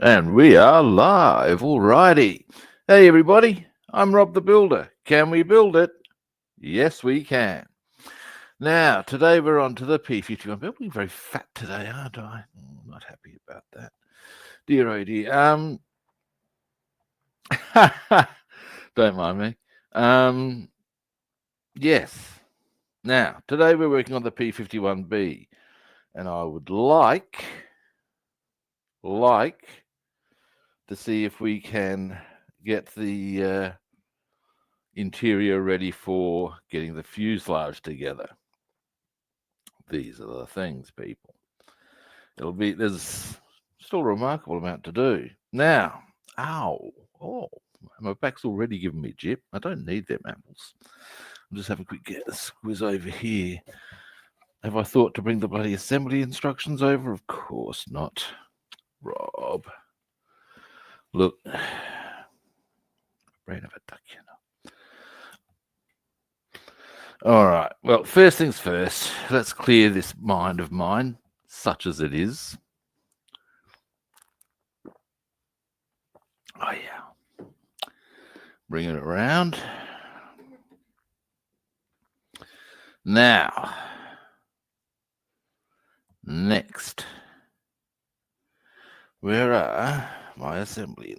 And we are live. Alrighty. Hey, everybody. I'm Rob the Builder. Can we build it? Yes, we can. Now, today we're on to the P-51B. I'm being very fat today, aren't I? Not happy about that. Dear, oh dear. Don't mind me. Yes. Now, today we're working on the P-51B. And I would like to see if we can get the interior ready for getting the fuselage together. These are the things, people. There's still a remarkable amount to do. Now, my back's already giving me jip. I don't need them apples. I'll just have a quick squiz over here. Have I thought to bring the bloody assembly instructions over? Of course not. Rob. Look. Brain of a duck, you know. All right. Well, first things first, let's clear this mind of mine, such as it is. Oh, yeah. Bring it around. Now, next, where are my assembly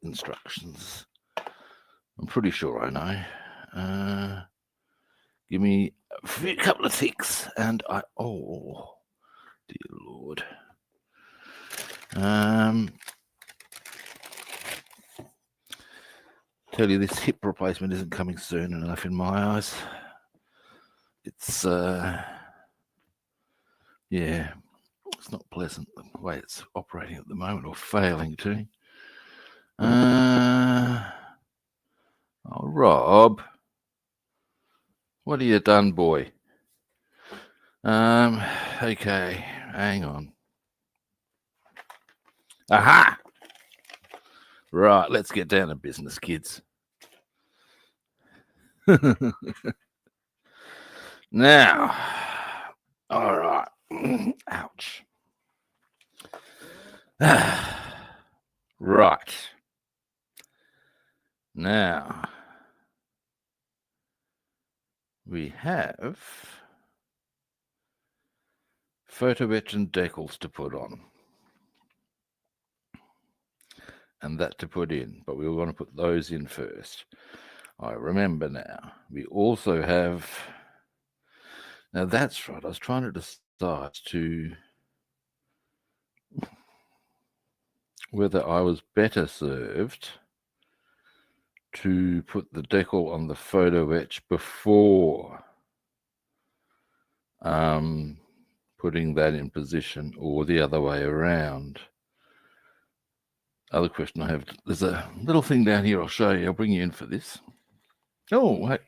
instructions? I'm pretty sure I know. Give me a couple of ticks, and oh, dear Lord. Tell you, this hip replacement isn't coming soon enough in my eyes. It's, yeah, it's not pleasant the way it's operating at the moment, or failing to. Oh, Rob, what have you done, boy? Okay, hang on. Aha! Right, let's get down to business, kids. Now, all right. Ouch. Right. Now, we have photo etch and decals to put on. And that to put in, but we want to put those in first. I remember now. We also have, now that's right, I was trying to decide whether I was better served to put the decal on the photo etch before putting that in position, or the other way around. Other question I have, there's a little thing down here I'll show you. I'll bring you in for this. Oh, hey.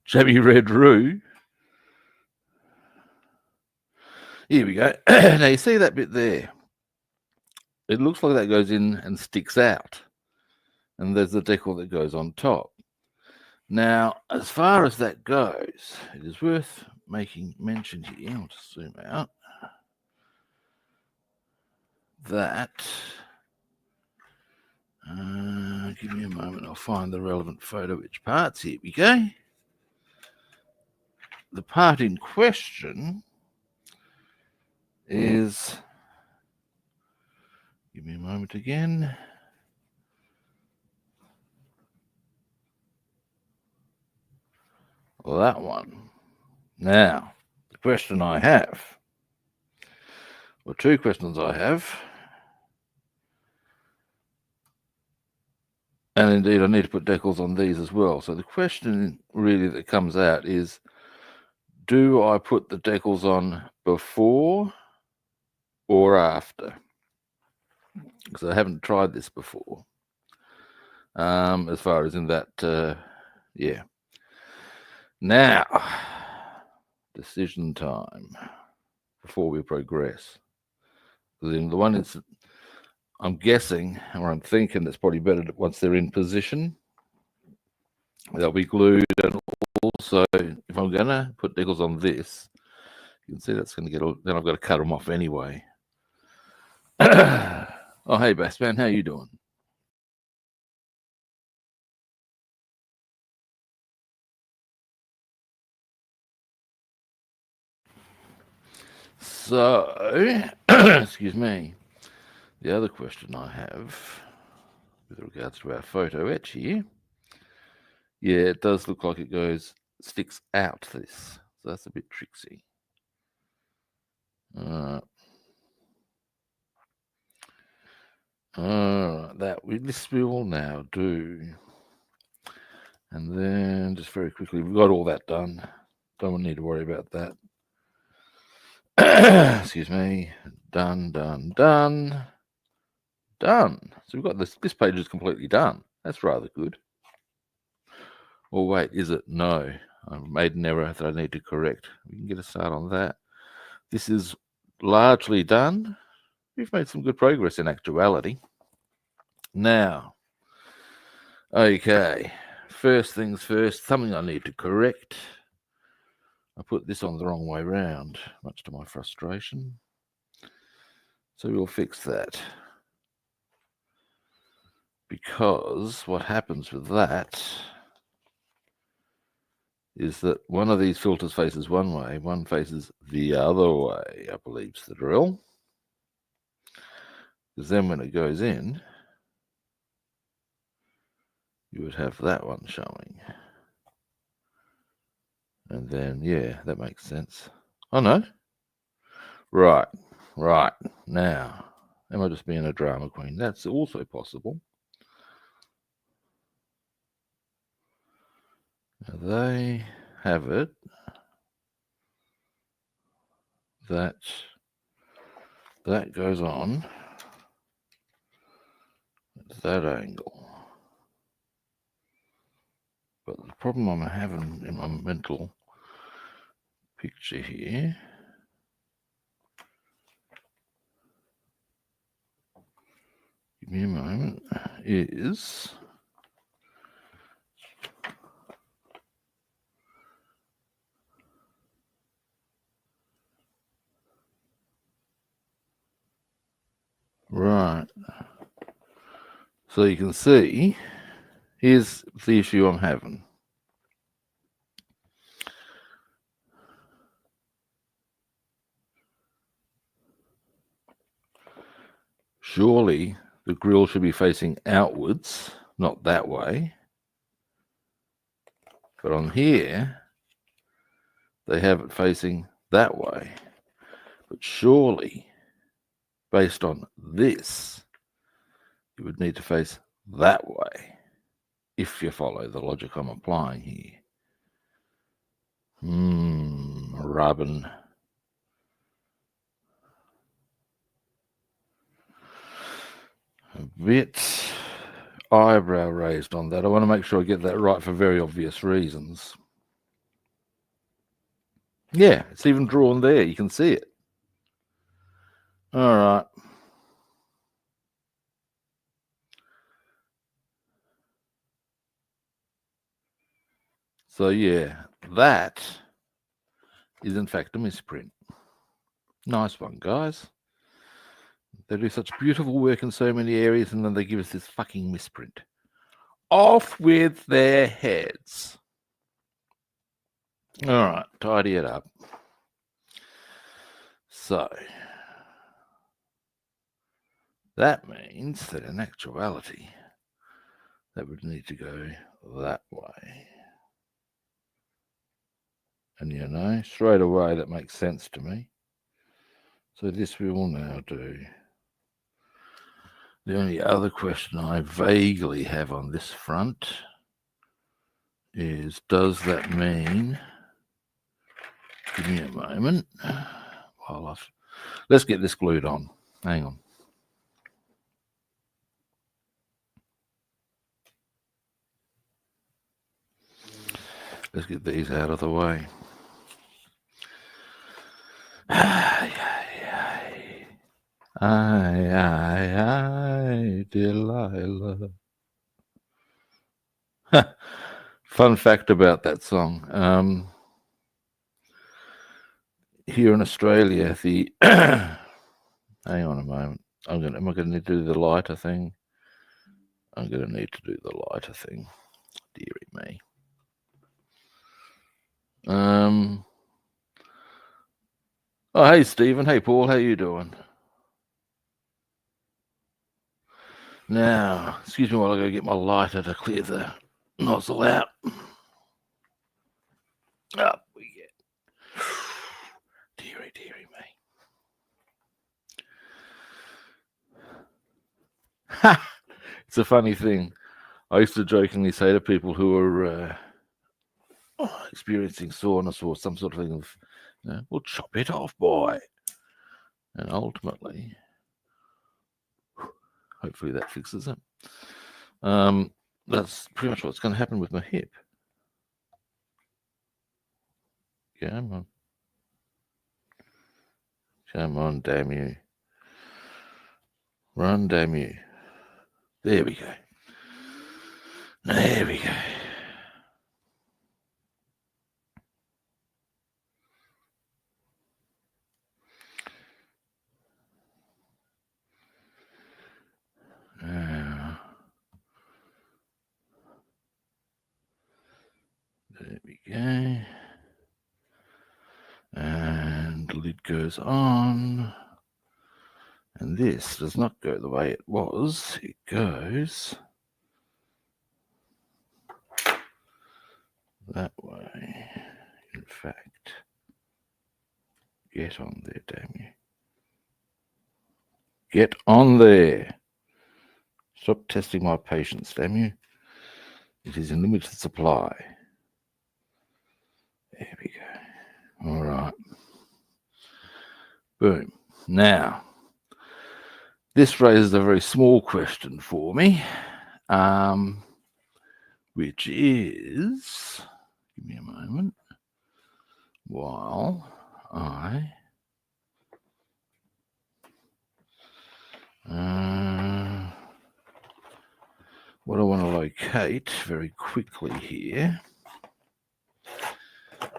Shabby Red Roo. Here we go. Now you see that bit there? It looks like that goes in and sticks out. And there's the decal that goes on top. Now, as far as that goes, it is worth making mention here. I'll just zoom out. That, give me a moment, I'll find the relevant photo etch parts. Here we go. The part in question is, give me a moment again. Well, that one. Now, the question I have, or two questions I have, and indeed I need to put decals on these as well. So the question really that comes out is, do I put the decals on before or after? Because I haven't tried this before. As far as in that, yeah. Now, decision time before we progress. The one is, I'm guessing, or I'm thinking it's probably better once they're in position, they'll be glued. And also, if I'm going to put decals on this, You can see that's going to get all, then I've got to cut them off anyway. Oh, hey, Bassman, how you doing? So, excuse me, the other question I have with regards to our photo etch here, yeah, it does look like it sticks out this, so that's a bit tricksy. This we will now do. And then just very quickly, we've got all that done. Don't need to worry about that. Excuse me. Done. So we've got this page is completely done. That's rather good. Oh, wait, is it? No. I've made an error that I need to correct. We can get a start on that. This is largely done. We've made some good progress in actuality. Now, okay, first things first, something I need to correct. I put this on the wrong way round, much to my frustration. So we'll fix that. Because what happens with that is that one of these filters faces one way, one faces the other way, I believe's the drill. Because then when it goes in, you would have that one showing. And then, yeah, that makes sense. Oh, no. Right. Now, am I just being a drama queen? That's also possible. Now they have it that goes on at that angle. But the problem I'm having in my mental picture here give me a moment, is right. So you can see, here's the issue I'm having. Surely the grill should be facing outwards, not that way. But on here, they have it facing that way. But surely, based on this, you would need to face that way, if you follow the logic I'm applying here. Rubbing. A bit eyebrow raised on that. I want to make sure I get that right for very obvious reasons. Yeah, it's even drawn there. You can see it. All right. So, yeah, that is in fact a misprint. Nice one, guys. They do such beautiful work in so many areas, and then they give us this fucking misprint. Off with their heads. All right, tidy it up. So, that means that in actuality, that would need to go that way. And you know, straight away that makes sense to me. So this we will now do. The only other question I vaguely have on this front is, does that mean, give me a moment, let's get this glued on. Hang on. Let's get these out of the way. Delilah. Fun fact about that song. here in Australia, the hang on a moment. Am I going to need to do the lighter thing? I'm going to need to do the lighter thing. Dearie me. Oh, hey, Stephen. Hey, Paul. How you doing? Now, excuse me while I go get my lighter to clear the nozzle out. Up we get. Dearie me. Ha! It's a funny thing. I used to jokingly say to people who are experiencing soreness or some sort of thing of, well, chop it off, boy. And ultimately, hopefully that fixes it. That's pretty much what's going to happen with my hip. Come on. Come on, damn you. Run, damn you. There we go. There we go. There we go. And the lid goes on. And this does not go the way it was. It goes that way. In fact, get on there, damn you. Get on there. Stop testing my patience, damn you. It is in limited supply. There we go. All right. Boom. Now, this raises a very small question for me, which is, give me a moment, while I what I want to locate very quickly here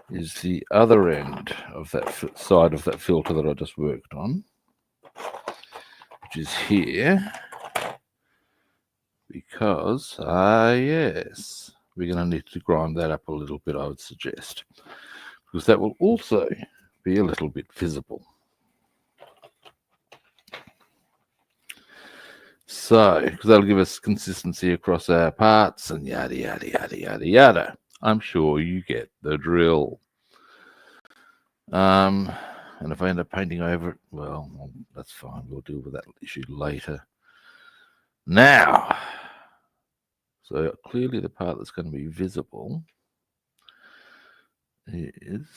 is the other end of that side of that filter that I just worked on, which is here, because, yes, we're going to need to grind that up a little bit, I would suggest, because that will also be a little bit visible. So, because that'll give us consistency across our parts and yada, yada, yada, yada, yada. I'm sure you get the drill. And if I end up painting over it, well, that's fine. We'll deal with that issue later. Now, so clearly the part that's going to be visible is,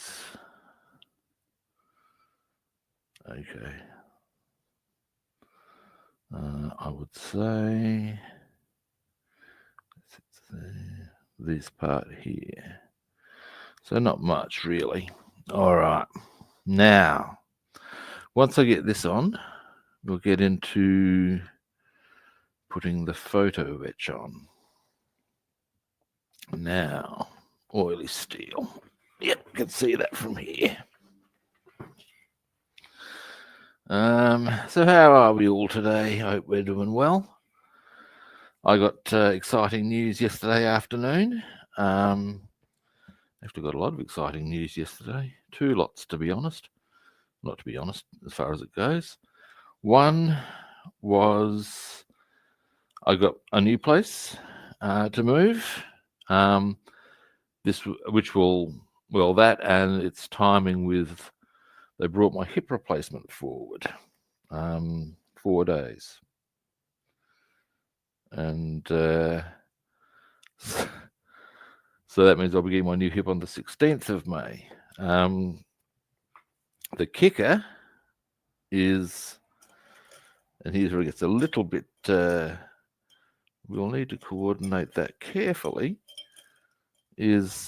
okay, I would say this part here. So not much really. All right. Now, once I get this on, we'll get into putting the photo etch on. Now, oily steel. Yep, you can see that from here. So how are we all today? I hope we're doing well. I got exciting news yesterday afternoon. Actually got a lot of exciting news yesterday. 2 lots, to be honest. Not to be honest, as far as it goes. One was I got a new place to move. Which will, well, that and its timing with, they brought my hip replacement forward 4 days. And so that means I'll be getting my new hip on the 16th of May. The kicker is, and here's where it gets a little bit, we'll need to coordinate that carefully, is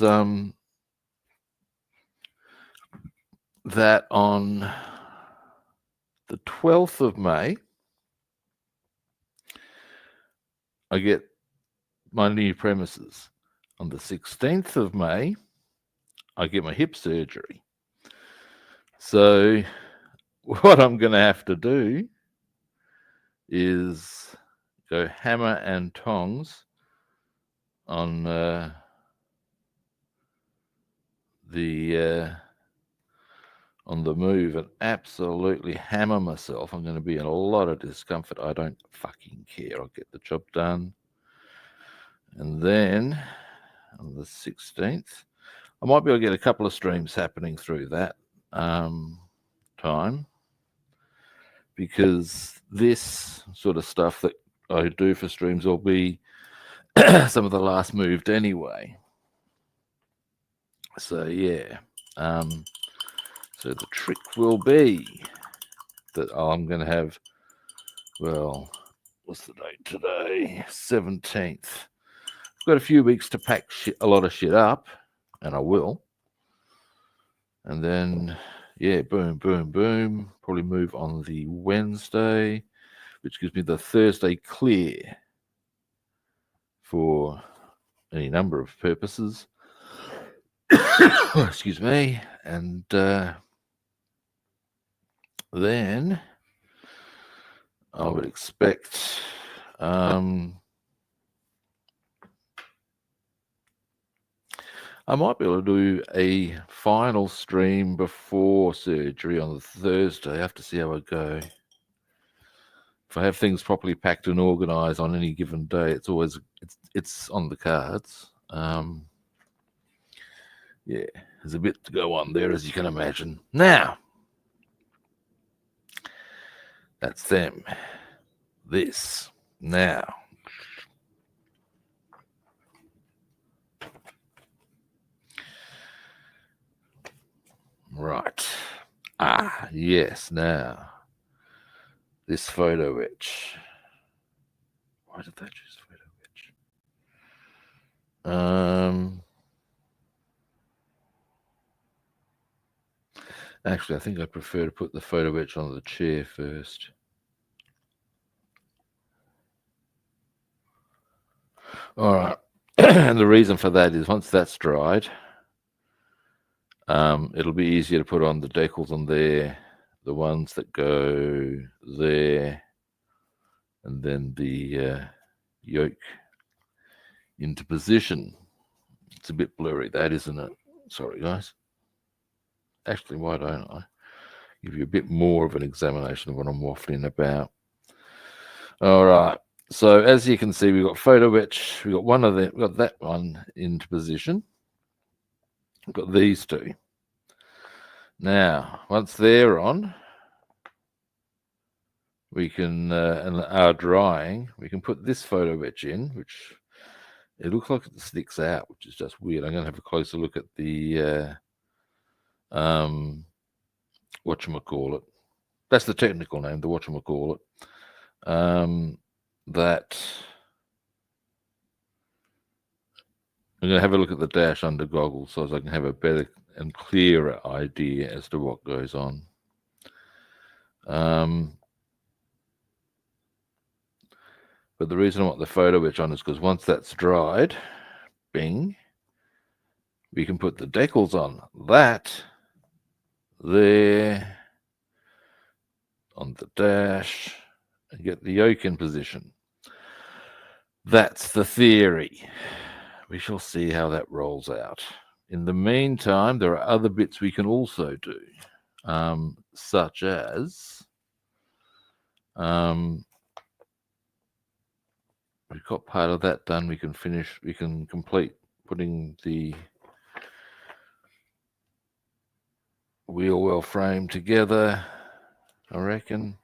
that on the 12th of May, I get my new premises. On the 16th of May, I get my hip surgery. So what I'm going to have to do is go hammer and tongs on the move and absolutely hammer myself. I'm going to be in a lot of discomfort. I don't fucking care. I'll get the job done. And then on the 16th, I might be able to get a couple of streams happening through that time, because this sort of stuff that I do for streams will be some of the last moved anyway. So yeah, so the trick will be that I'm going to have, well, what's the date today? 17th. I've got a few weeks to pack a lot of shit up, and I will. And then, yeah, boom, boom, boom. Probably move on the Wednesday, which gives me the Thursday clear for any number of purposes. Excuse me. And then I would expect I might be able to do a final stream before surgery on the Thursday. I have to see how I go. If I have things properly packed and organised on any given day, it's always it's on the cards. Yeah, there's a bit to go on there, as you can imagine. Now, that's them. This now. Right. Ah, yes, now. This photo etch. Why did that choose photo etch? Actually, I think I prefer to put the photo etch on the chair first. All right. And the reason for that is once that's dried, it'll be easier to put on the decals on there, the ones that go there, and then the yoke into position. It's a bit blurry, that, isn't it? Sorry, guys. Actually, why don't I give you a bit more of an examination of what I'm waffling about? All right. So as you can see, we've got photo etch. We've got one of them. We've got that one into position. We've got these two. Now, once they're on, we can, and are drying, we can put this photo etch in, which it looks like it sticks out, which is just weird. I'm going to have a closer look at the, whatchamacallit. That's the technical name, the whatchamacallit. That I'm going to have a look at the dash under goggles so as I can have a better and clearer idea as to what goes on. But the reason I want the photo etch on is because once that's dried, bing, we can put the decals on that there on the dash and get the yoke in position. That's the theory. We shall see how that rolls out. In the meantime, there are other bits we can also do, such as we've got part of that done. We can complete putting the wheel well frame together, I reckon.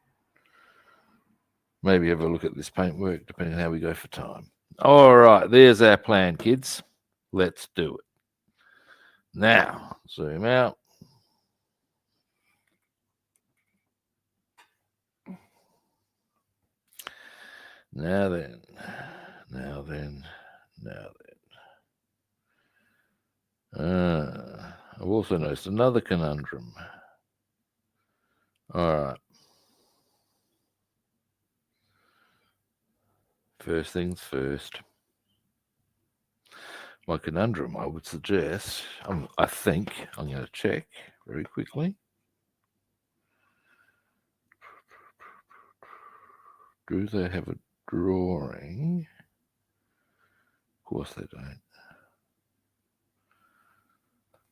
Maybe have a look at this paintwork, depending on how we go for time. All right, there's our plan, kids. Let's do it. Now, zoom out. Now then. I've also noticed another conundrum. All right. First things first. My conundrum, I would suggest, I think, I'm going to check very quickly. Do they have a drawing? Of course they don't.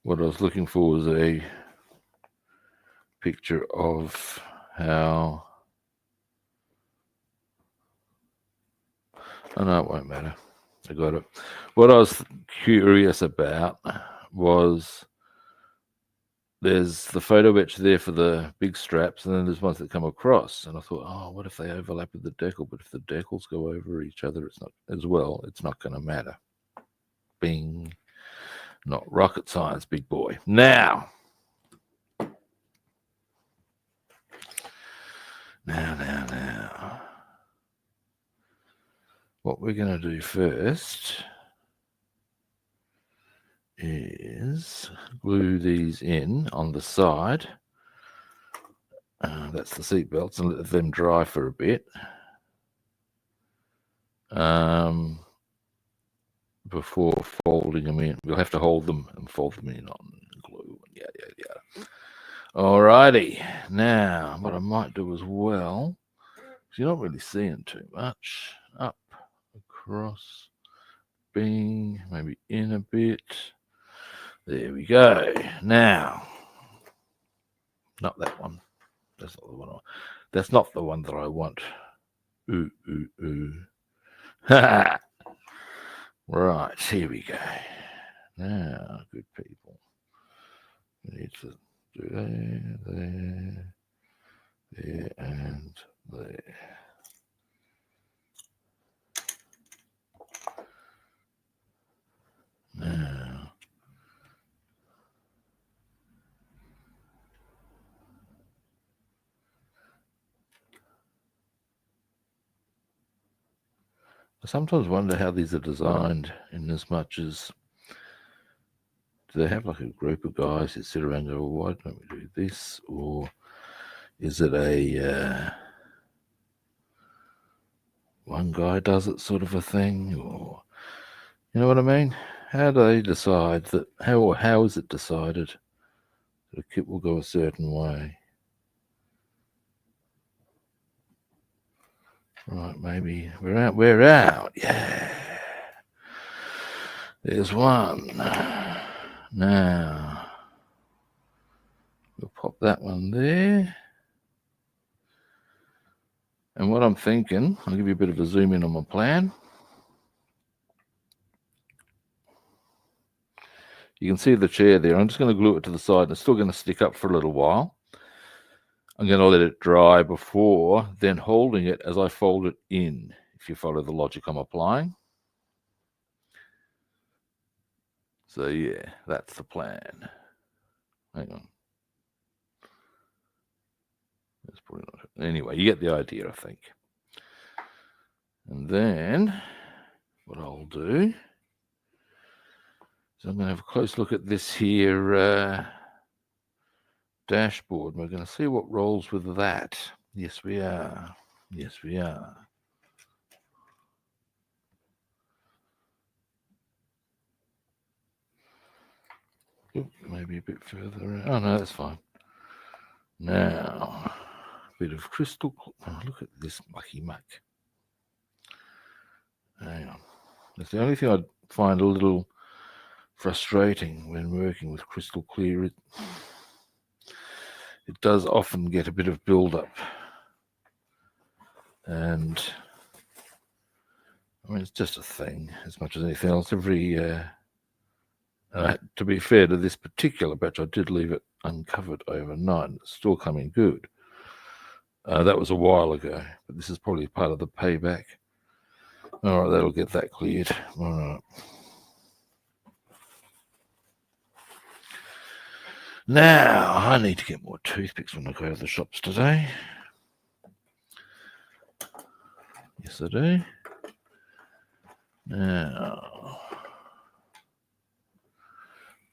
What I was looking for was a picture of how... Oh, no, it won't matter. I got it. What I was curious about was there's the photo etch there for the big straps, and then there's ones that come across. And I thought, oh, what if they overlap with the decal? But if the decals go over each other, it's not as well. It's not going to matter. Bing. Not rocket science, big boy. Now. What we're going to do first is glue these in on the side. That's the seat belts, and let them dry for a bit. Before folding them in. We'll have to hold them and fold them in on glue. Yeah. Alrighty. Now, what I might do as well, because you're not really seeing too much. Up, across, bing, maybe in a bit. There we go. Now, not that one. That's not the one. That's not the one that I want. Ooh. Ha! Right, here we go. Now, good people. We need to do there, and there. Now, I sometimes wonder how these are designed, in as much as do they have like a group of guys that sit around and go, well, why don't we do this? Or is it a one guy does it sort of a thing? Or, you know what I mean? How do they decide that? How is it decided that a kit will go a certain way? Right, maybe we're out. Yeah. There's one. Now, we'll pop that one there. And what I'm thinking, I'll give you a bit of a zoom in on my plan. You can see the chair there. I'm just going to glue it to the side, and it's still going to stick up for a little while. I'm going to let it dry before then holding it as I fold it in, if you follow the logic I'm applying. So yeah, that's the plan. Hang on. That's probably not it. Anyway, you get the idea, I think. And then what I'll do is I'm going to have a close look at this here dashboard. We're going to see what rolls with that. Yes, we are. Oop, maybe a bit further. Oh, no, that's fine. Now, a bit of crystal. Oh, look at this mucky muck. Hang on. That's the only thing I find a little frustrating when working with crystal clear. It does often get a bit of build-up. And, I mean, it's just a thing as much as anything else. To be fair to this particular batch, I did leave it uncovered overnight. It's still coming good. That was a while ago, but this is probably part of the payback. All right, that'll get that cleared. All right. Now, I need to get more toothpicks when I go to the shops today. Yes, I do. Now,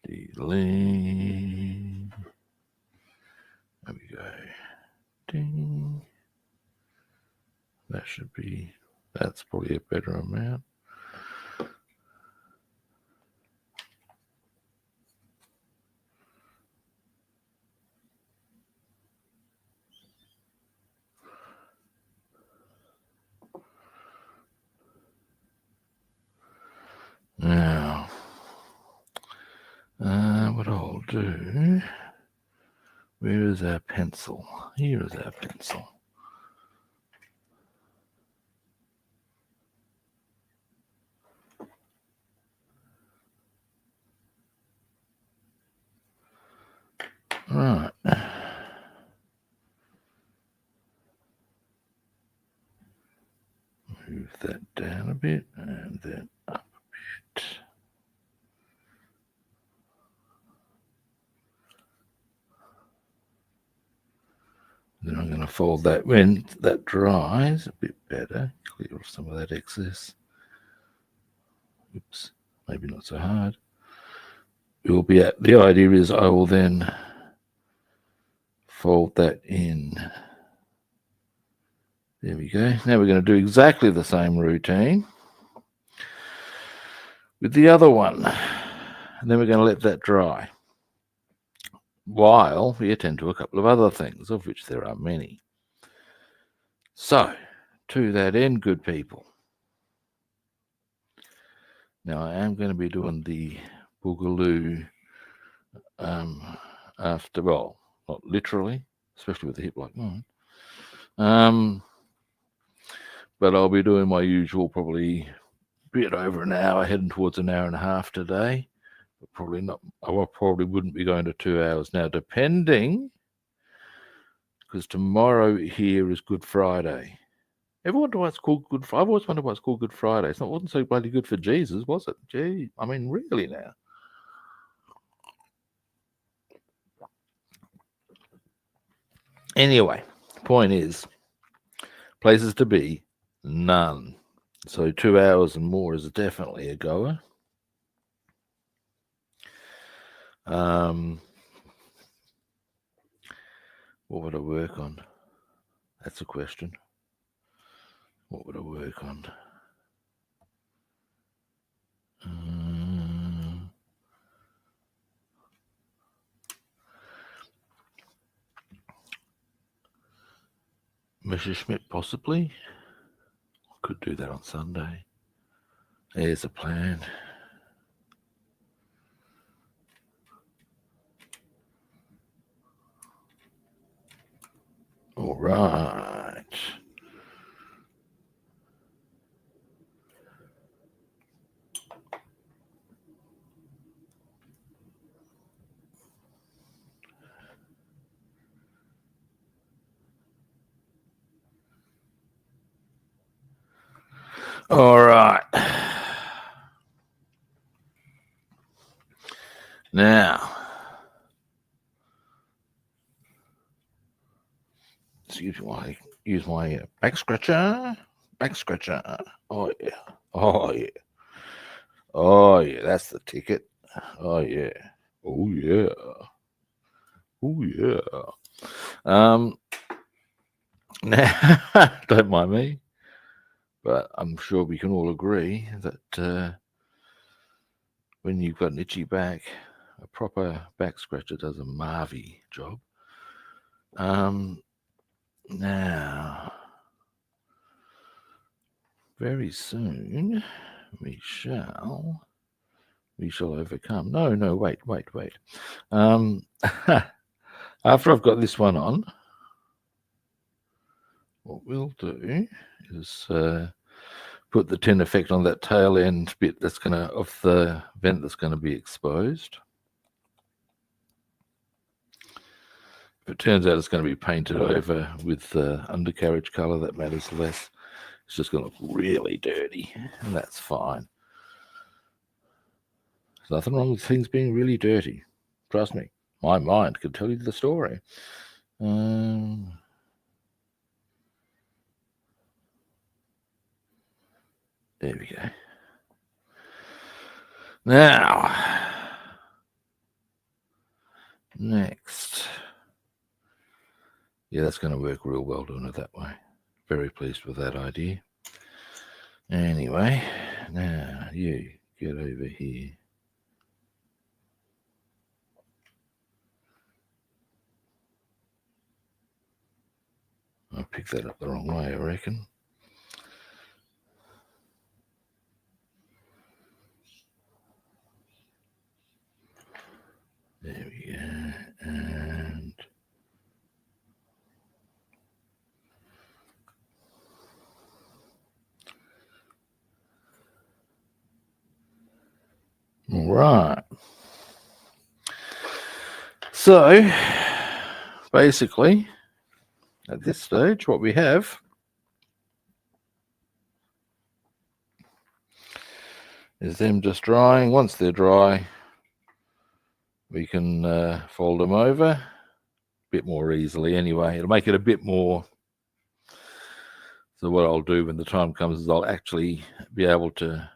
delete. There we go. Ding. That's probably a better amount. do, where is our pencil? Here is our pencil. Right. Move that down a bit and then up a bit. Then I'm going to fold that when that dries a bit better, clear off some of that excess. Oops, maybe not so hard. We'll be at, the idea is I will then fold that in. There we go. Now we're going to do exactly the same routine with the other one. And then we're going to let that dry while we attend to a couple of other things, of which there are many. So, to that end, good people. Now I am going to be doing the boogaloo after, well, not literally, especially with a hip like mine. But I'll be doing my usual, probably a bit over an hour, heading towards an hour and a half today. But probably not. I probably wouldn't be going to 2 hours now, depending, because tomorrow here is Good Friday. Ever wonder why it's called Good Friday? I've always wondered why it's called Good Friday. It wasn't so bloody good for Jesus, was it? Gee, I mean, really now. Anyway, point is, places to be, none. So 2 hours and more is definitely a goer. What would I work on? That's a question. What would I work on? Messerschmitt, possibly. I could do that on Sunday. There's a plan. All right. All right. Now, excuse me while I use my back scratcher. Back scratcher. Oh, yeah. Oh, yeah. Oh, yeah. That's the ticket. Oh, yeah. Oh, yeah. Oh, yeah. Now, don't mind me, but I'm sure we can all agree that when you've got an itchy back, a proper back scratcher does a marvy job. Now, very soon we shall overcome. No, wait. After I've got this one on, what we'll do is put the tin effect on that tail end bit that's going to, of the vent that's going to be exposed. If it turns out it's going to be painted over with undercarriage color, that matters less. It's just going to look really dirty, and that's fine. There's nothing wrong with things being really dirty. Trust me, my mind can tell you the story. There we go. Now, next. Yeah, that's going to work real well doing it that way. Very pleased with that idea. Anyway, now you get over here. I picked that up the wrong way, I reckon. There we All right. So, basically, at this stage, what we have is them just drying. Once they're dry, we can fold them over a bit more easily anyway. It'll make it a bit more. So what I'll do when the time comes is I'll actually be able to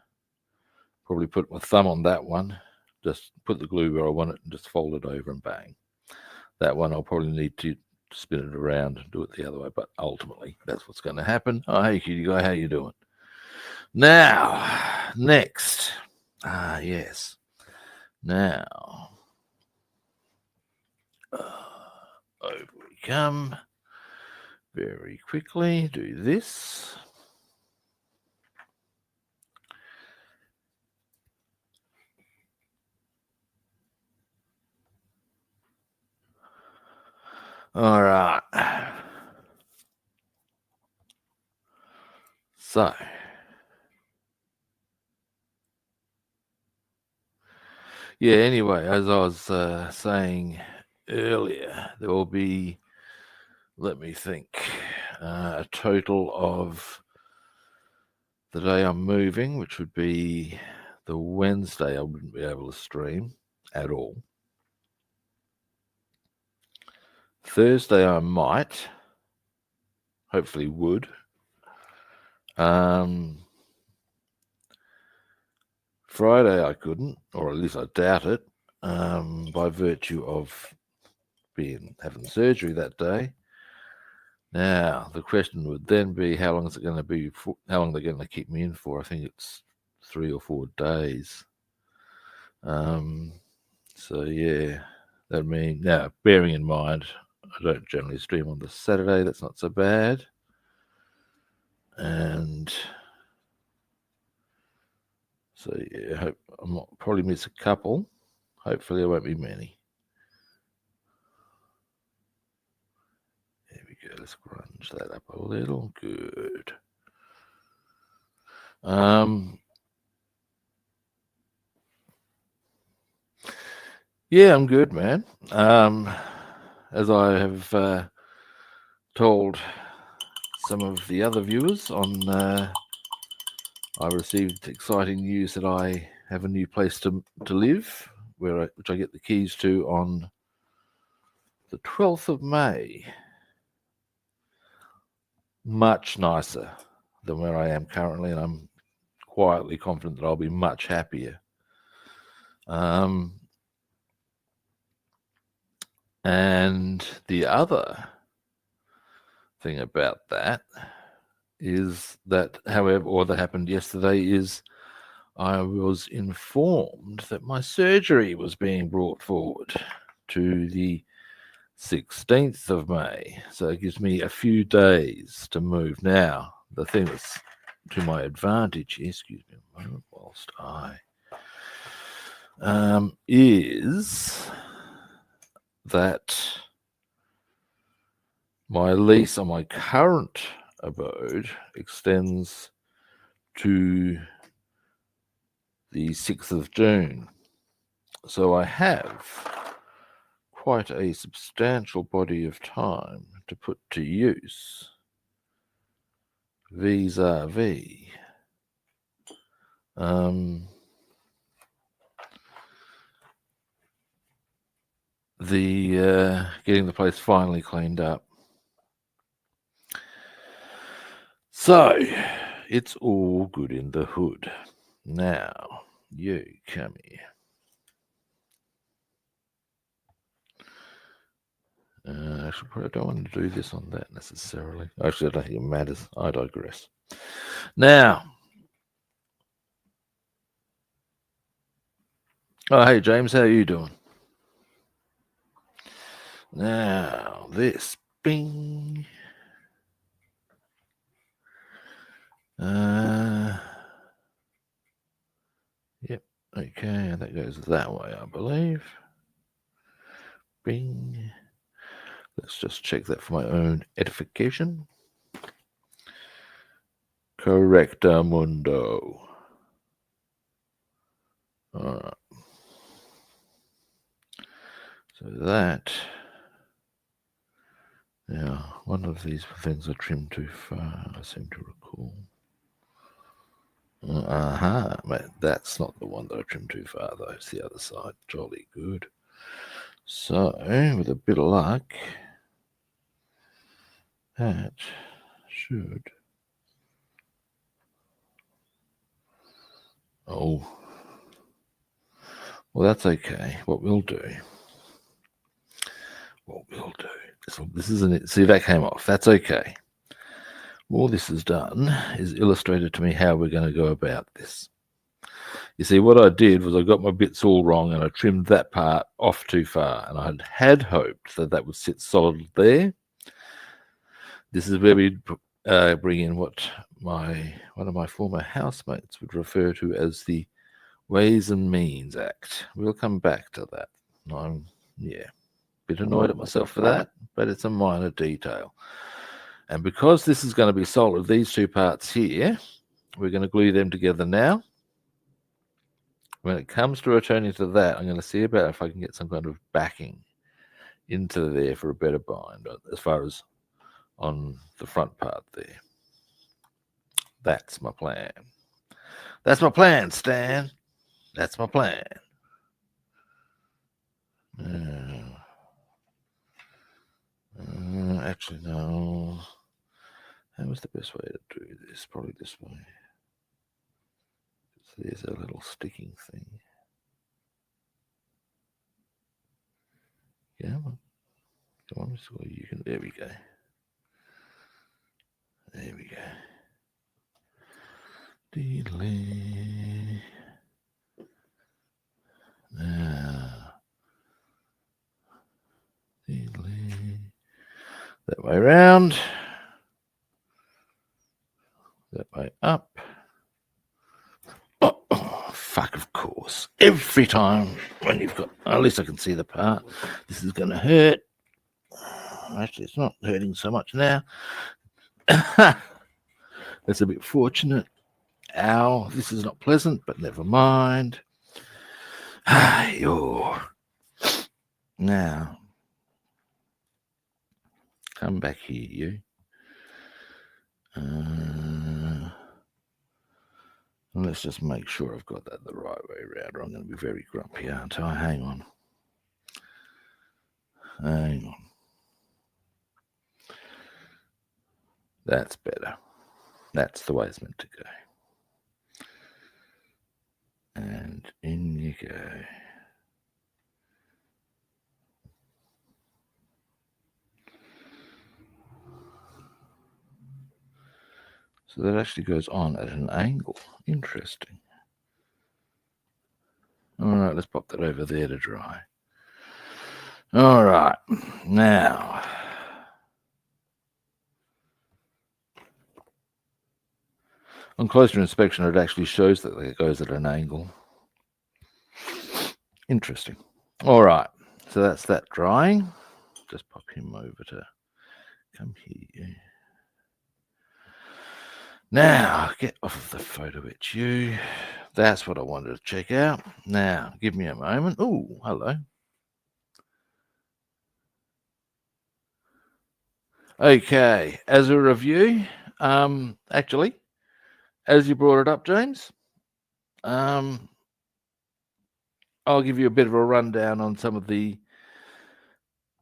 probably put my thumb on that one, just put the glue where I want it and just fold it over and bang. That one I'll probably need to spin it around and do it the other way, but ultimately that's what's going to happen. Oh, hey, cutie guy, how you doing? Now, next. Yes. Now, over we come. Very quickly, do this. All right. So, yeah, anyway, as I was saying earlier, there will be, let me think, a total of the day I'm moving, which would be the Wednesday, I wouldn't be able to stream at all. Thursday I might, hopefully would. Friday I couldn't, or at least I doubt it, by virtue of having surgery that day. Now the question would then be, how long is it going to be? How long they're going to keep me in for? I think it's 3 or 4 days. So yeah, that means now bearing in mind I don't generally stream on the Saturday. That's not so bad, and so yeah, I'll probably miss a couple. Hopefully, there won't be many. There we go. Let's grunge that up a little. Good. Yeah, I'm good, man. As I have told some of the other viewers I received exciting news that I have a new place to live, which I get the keys to on the 12th of May. Much nicer than where I am currently, and I'm quietly confident that I'll be much happier. And the other thing about that is that, however, or that happened yesterday, is I was informed that my surgery was being brought forward to the 16th of May. So it gives me a few days to move. Now, the thing that's to my advantage, excuse me a moment whilst I, is that my lease on my current abode extends to the 6th of June. So I have quite a substantial body of time to put to use vis-a-vis getting the place finally cleaned up. So it's all good in the hood. Now you come here. Actually, I don't want to do this on that necessarily. Actually, I don't think it matters. I digress. Now, oh hey James, how are you doing? Now this bing. Yep. Okay, and that goes that way, I believe. Bing. Let's just check that for my own edification. Correctamundo. All right. So that, now, one of these things are trimmed too far, I seem to recall. That's not the one that I trimmed too far, though. It's the other side. Jolly good. So, with a bit of luck, that should... Oh. Well, that's okay. What we'll do... This isn't it. See, that came off. That's okay. All this has done is illustrated to me how we're going to go about this. You see, what I did was I got my bits all wrong and I trimmed that part off too far, and I had hoped that that would sit solid there. This is where we bring in what one of my former housemates would refer to as the Ways and Means Act. We'll come back to that. I'm, a bit annoyed at myself for that, but it's a minor detail. And because this is going to be solid, these two parts here, we're going to glue them together now. When it comes to returning to that, I'm going to see about if I can get some kind of backing into there for a better bind as far as on the front part there. That's my plan. That's my plan, Stan. That's my plan. Actually, no. How was the best way to do this? Probably this way. There's a little sticking thing. Come on, so you can. There we go. There we go. Delay. Now. Delay. That way around. That way up. Oh, fuck, of course. Every time when you've got, at least I can see the part. This is going to hurt. Actually, it's not hurting so much now. That's a bit fortunate. Ow, this is not pleasant, but never mind. Now, come back here, you. Let's just make sure I've got that the right way around, or I'm going to be very grumpy, aren't I? Hang on. That's better. That's the way it's meant to go. And in you go. So that actually goes on at an angle. Interesting. All right, let's pop that over there to dry. All right, now. On closer inspection, it actually shows that it goes at an angle. Interesting. All right, so that's that drying. Just pop him over to come here. Now, get off of the photo etch, you. That's what I wanted to check out. Now, give me a moment. Oh, hello. Okay, as a review, actually, as you brought it up, James, I'll give you a bit of a rundown on some of the,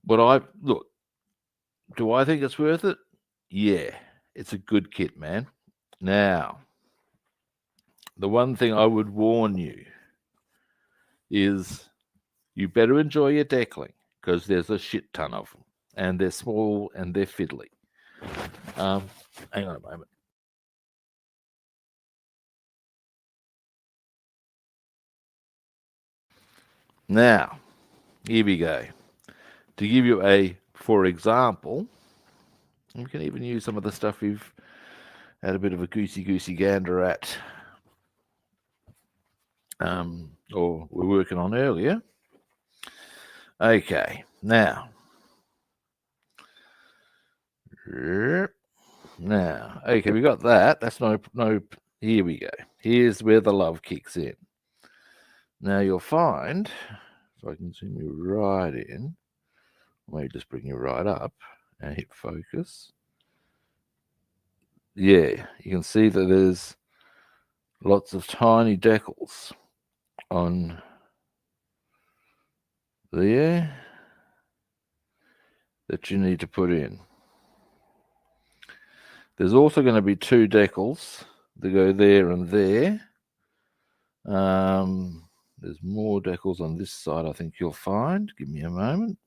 look, do I think it's worth it? Yeah, it's a good kit, man. Now, the one thing I would warn you is you better enjoy your deckling, because there's a shit ton of them, and they're small and they're fiddly. Hang on a moment. Now, here we go. To give you for example, you can even use some of the stuff we've had a bit of a goosey gander at, or we're working on earlier. Okay, now, okay, we got that. That's no. Here we go. Here's where the love kicks in. Now you'll find, if I can zoom you right in, I may just bring you right up and hit focus. Yeah, you can see that there's lots of tiny decals on there that you need to put in. There's also going to be 2 decals that go there and there. There's more decals on this side, I think you'll find. Give me a moment.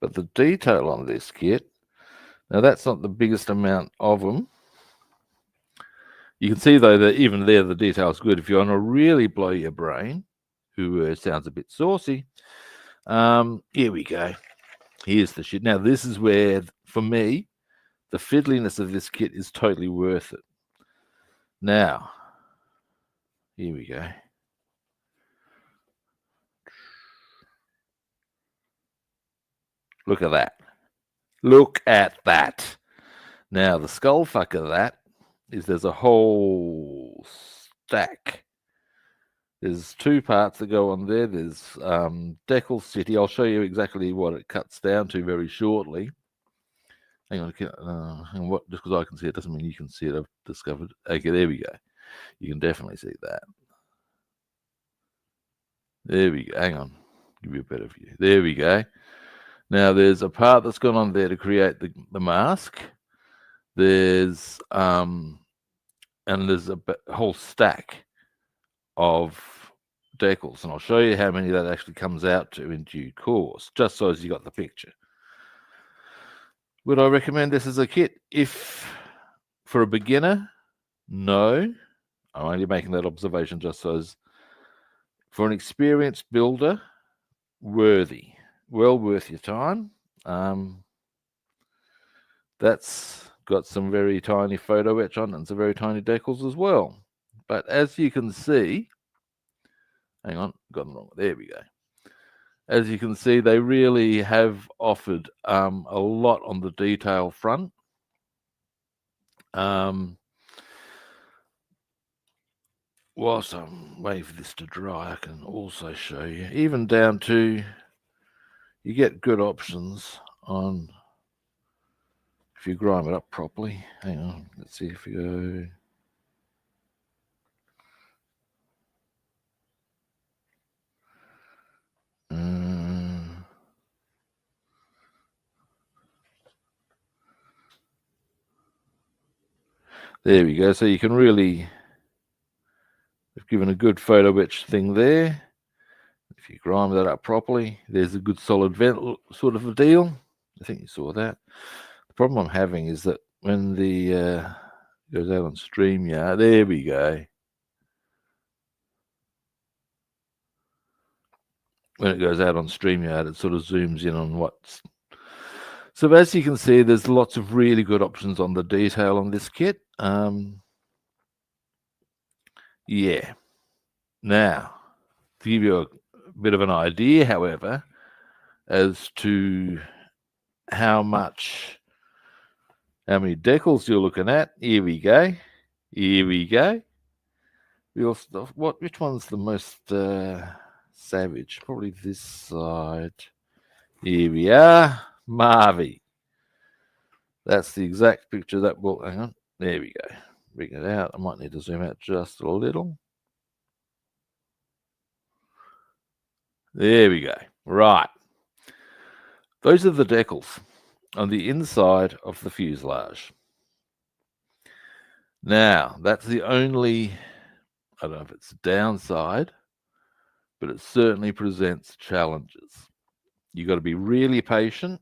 But the detail on this kit, now that's not the biggest amount of them. You can see, though, that even there the detail's good. If you want to really blow your brain, who sounds a bit saucy, here we go. Here's the shit. Now, this is where, for me, the fiddliness of this kit is totally worth it. Now, here we go. Look at that. Look at that. Now, the skull fuck of that is there's a whole stack. There's 2 parts that go on there. There's Decal City. I'll show you exactly what it cuts down to very shortly. Hang on, just because I can see it doesn't mean you can see it. I've discovered. Okay, there we go. You can definitely see that. There we go. Hang on. Give you a better view. There we go. Now, there's a part that's gone on there to create the mask. There's and there's a whole stack of decals, and I'll show you how many that actually comes out to in due course, just so as you got the picture. Would I recommend this as a kit? If for a beginner, no. I'm only making that observation just so as for an experienced builder, well worth your time. That's got some very tiny photo etch on and some very tiny decals as well. But as you can see, hang on, got them wrong. There we go. As you can see, they really have offered a lot on the detail front. Whilst I'm waiting for this to dry, I can also show you, even down to, you get good options on, if you grind it up properly. Hang on, let's see if we go. There we go. So you can really, they've given a good photo etch thing there. If you grind that up properly, there's a good solid vent sort of a deal. I think you saw that. The problem I'm having is that when the goes out on StreamYard, there we go. When it goes out on StreamYard, it sort of zooms in on what's. So as you can see, there's lots of really good options on the detail on this kit. Yeah. Now, to give you a bit of an idea, however, as to how many decals you're looking at, here we go. Here we go. Which one's the most savage? Probably this side. Here we are. Marvy. That's the exact picture that will, hang on. There we go. Bring it out. I might need to zoom out just a little. There we go. Right. Those are the decals on the inside of the fuselage. Now, that's the only, I don't know if it's a downside, but it certainly presents challenges. You've got to be really patient.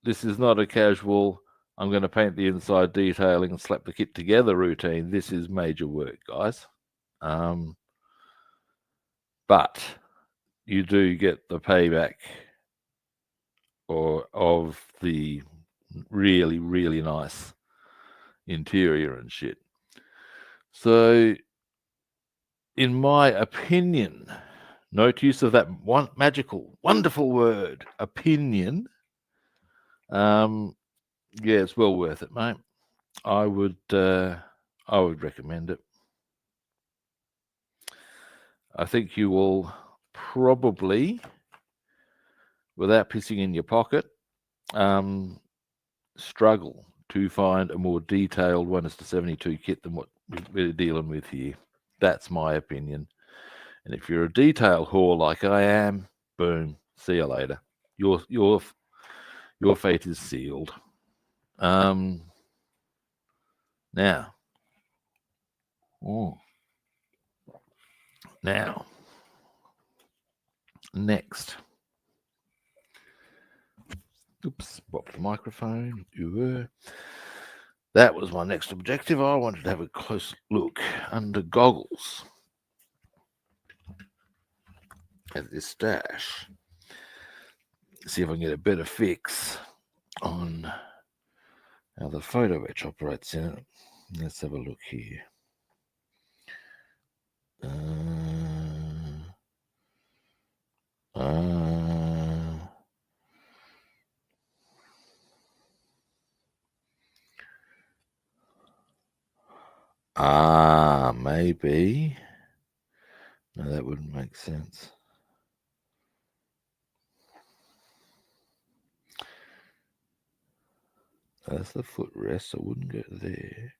This is not a casual, I'm going to paint the inside detailing and slap the kit together routine. This is major work, guys. But you do get the payback of the really, really nice interior and shit. So, in my opinion, note use of that one magical, wonderful word, opinion. Yeah, it's well worth it, mate. I would recommend it. I think you will probably, without pissing in your pocket, struggle to find a more detailed 1:72 kit than what we're dealing with here. That's my opinion. And if you're a detail whore like I am, boom, see you later. Your fate is sealed. Now, next. Oops, popped the microphone. That was my next objective. I wanted to have a close look under goggles at this dash. See if I can get a better fix on how the photo etch operates in it. Let's have a look here. Maybe. No, that wouldn't make sense. That's the footrest. I wouldn't go there.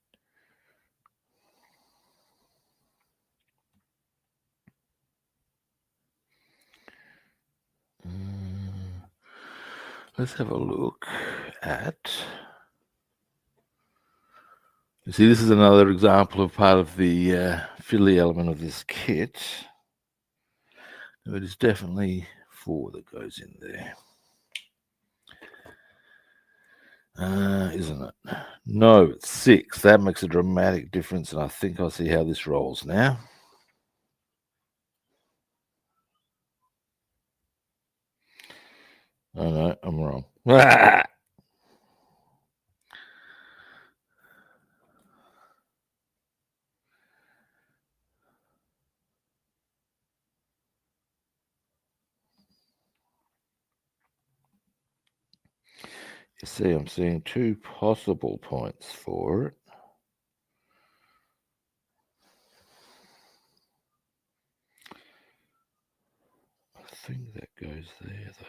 Let's have a look at. You see, this is another example of part of the fiddly element of this kit. It is definitely 4 that goes in there. Isn't it? No, it's 6. That makes a dramatic difference, and I think I see how this rolls now. Oh no, I'm wrong. You see, I'm seeing 2 possible points for it. I think that goes there, though.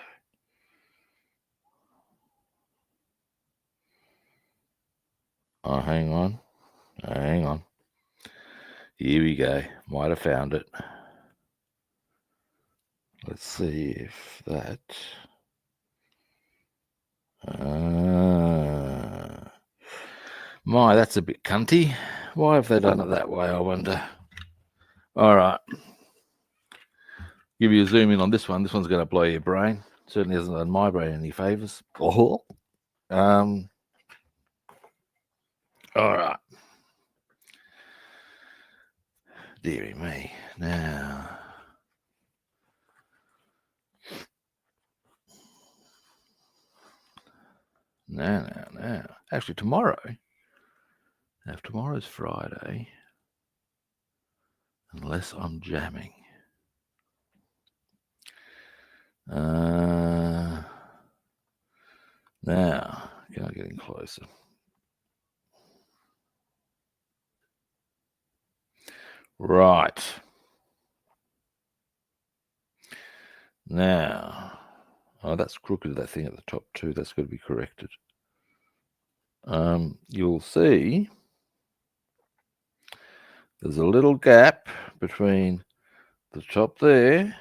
Oh, hang on. Here we go. Might have found it. Let's see if that... My, that's a bit cunty. Why have they done it that way, I wonder? All right. Give you a zoom in on this one. This one's going to blow your brain. Certainly hasn't done my brain any favors. All right. Deary me. Now. Actually, tomorrow. If tomorrow's Friday, unless I'm jamming. Now, can I get in closer? Right. Now, oh, that's crooked, that thing at the top too. That's got to be corrected. You'll see there's a little gap between the top there and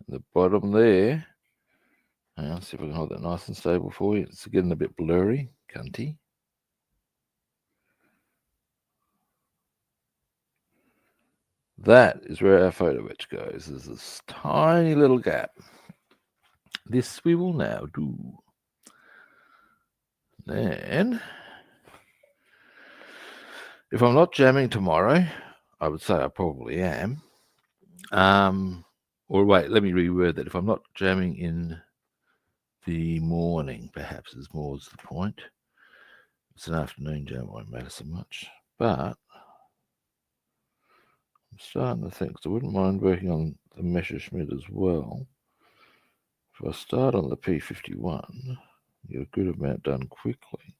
the bottom there. Hang on, see if I can hold that nice and stable for you. It's getting a bit blurry, cunty. That is where our photo etch goes. There's this tiny little gap. This we will now do. Then, if I'm not jamming tomorrow, I would say I probably am. Or wait, let me reword that. If I'm not jamming in the morning, perhaps is more the point. It's an afternoon jam, it won't matter so much. But I'm starting to think, so I wouldn't mind working on the Messerschmitt as well. If I start on the P-51, get a good amount done quickly,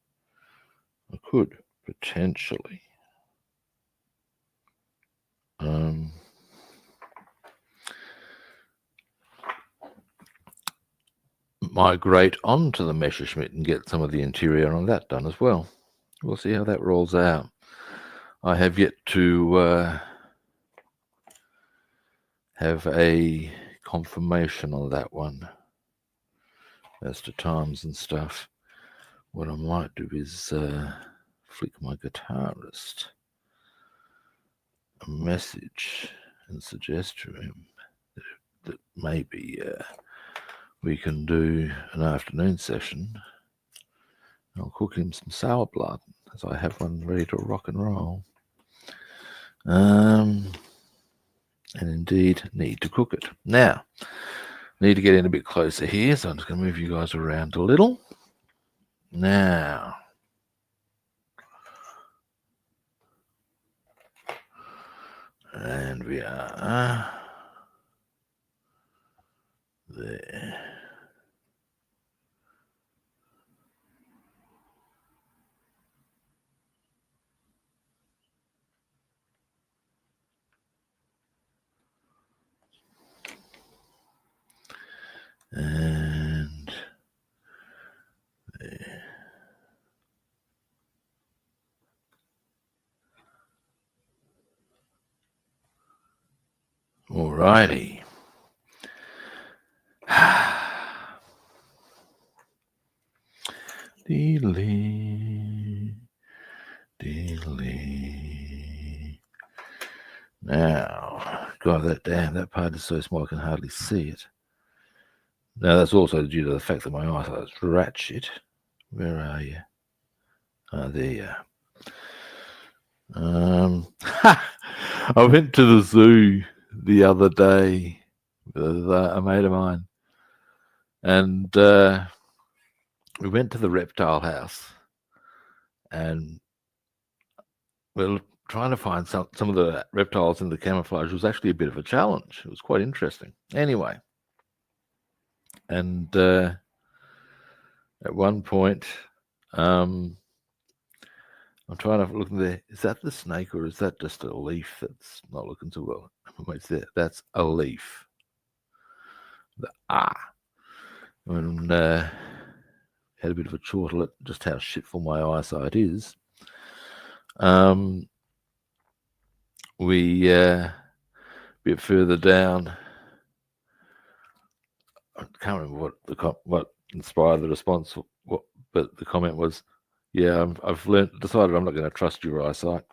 I could potentially migrate onto the Messerschmitt and get some of the interior on that done as well. We'll see how that rolls out. I have yet to have a confirmation on that one as to times and stuff. What I might do is flick my guitarist a message and suggest to him that maybe we can do an afternoon session. I'll cook him some sour blood, as I have one ready to rock and roll. And indeed need to cook it. Now, need to get in a bit closer here, so I'm just going to move you guys around a little. Now, and we are there. And there. Alrighty. Dealy. Now, God, that part is so small I can hardly see it. Now, that's also due to the fact that my eyesight is rat shit. Where are you? Oh, there you are. I went to the zoo the other day with a mate of mine, and we went to the reptile house, and we were trying to find some of the reptiles in the camouflage. It was actually a bit of a challenge. It was quite interesting. Anyway, and at one point, I'm trying to look in there. Is that the snake, or is that just a leaf that's not looking so well? Wait, there. That's a leaf. And had a bit of a chortle at just how shitful my eyesight is. We a bit further down. I can't remember what inspired the response. But the comment was, "Yeah, I've decided I'm not going to trust your eyesight."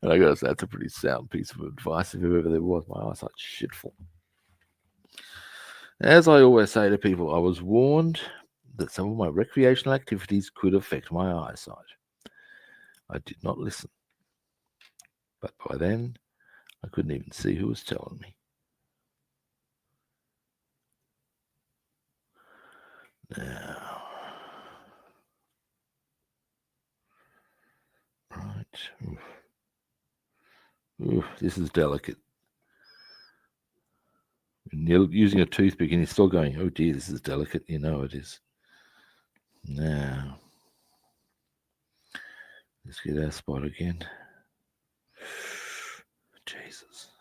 And I guess that's a pretty sound piece of advice if ever there was. My eyesight's shitful. As I always say to people, I was warned that some of my recreational activities could affect my eyesight. I did not listen. But by then, I couldn't even see who was telling me. Now, right. Oof, this is delicate. And you're using a toothpick and you're still going, oh dear, this is delicate. You know it is. Now, let's get our spot again. Jesus.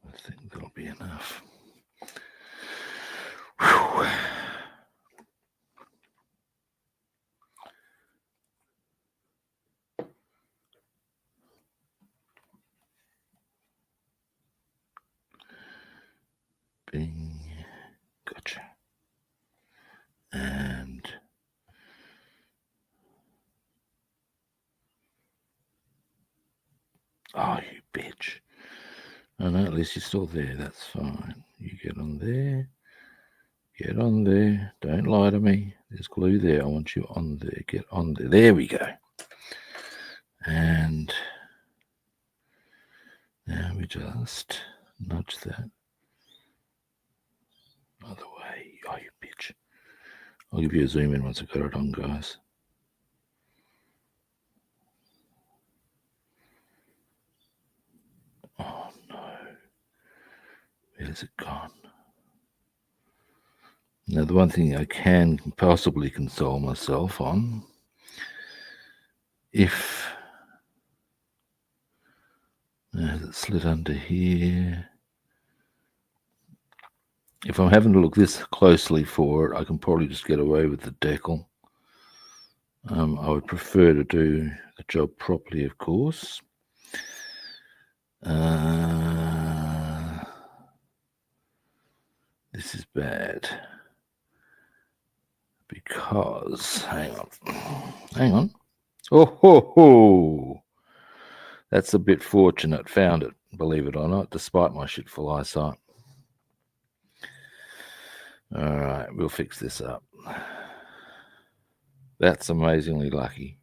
I think that'll be enough. Whew. Bing. Gotcha. And oh, you bitch. Oh no, at least you're still there. That's fine. You get on there. Get on there. Don't lie to me. There's glue there. I want you on there. Get on there. There we go. And now we just nudge that other way. Oh, you bitch. I'll give you a zoom in once I've got it on, guys. Oh no. Where's it gone? Now, the one thing I can possibly console myself on if it slid under here. If I'm having to look this closely for it, I can probably just get away with the decal. I would prefer to do the job properly, of course. This is bad because, hang on. Oh, ho, ho. That's a bit fortunate. Found it, believe it or not, despite my shitful eyesight. All right, we'll fix this up. That's amazingly lucky.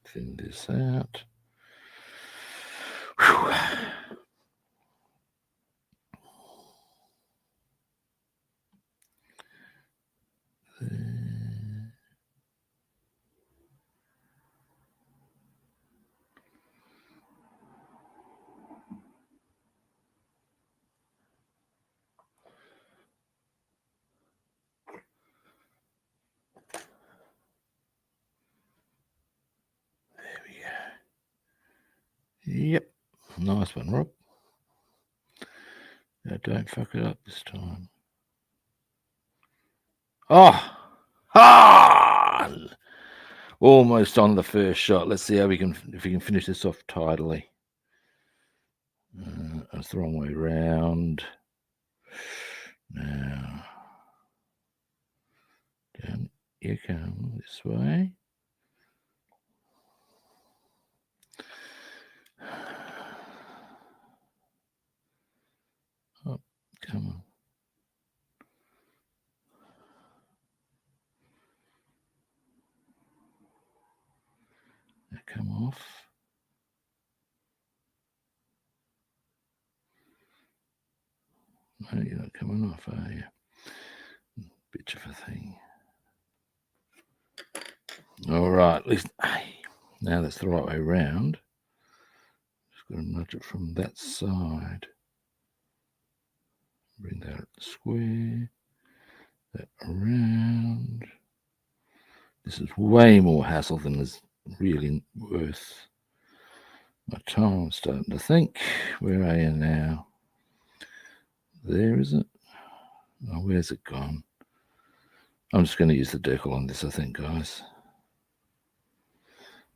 Thin this out. Whew. There we go. Yep, nice one, Rob. Now don't fuck it up this time. Oh, almost on the first shot. Let's see how we can, if we can finish this off tidily. That's the wrong way round. Now, down you come this way. Oh, come on. Now come off. No, you're not coming off, are you? Bitch of a thing. All right, at least, now that's the right way round. Just got to nudge it from that side. Bring that square, that around. This is way more hassle than is really worth my time. I'm starting to think. Where are you now? There, is it? Oh, where's it gone? I'm just going to use the decal on this, I think, guys.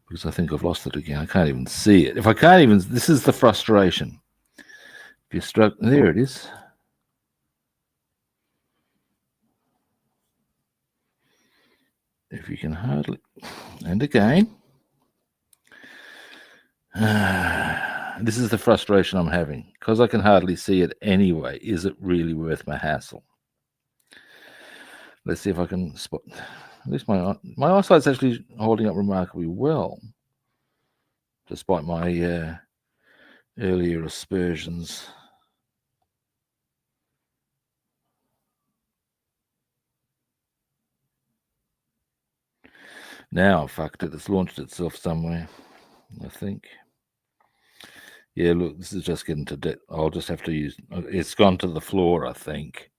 Because I think I've lost it again. I can't even see it. If I can't even, this is the frustration. If you struck, there it is. If you can hardly, and again, this is the frustration I'm having. Because I can hardly see it anyway, is it really worth my hassle? Let's see if I can spot. At least my eyesight's actually holding up remarkably well, despite my earlier aspersions. Now I've fucked it. It's launched itself somewhere, I think. Yeah, look, this is just getting to debt. I'll just have to use. It's gone to the floor, I think.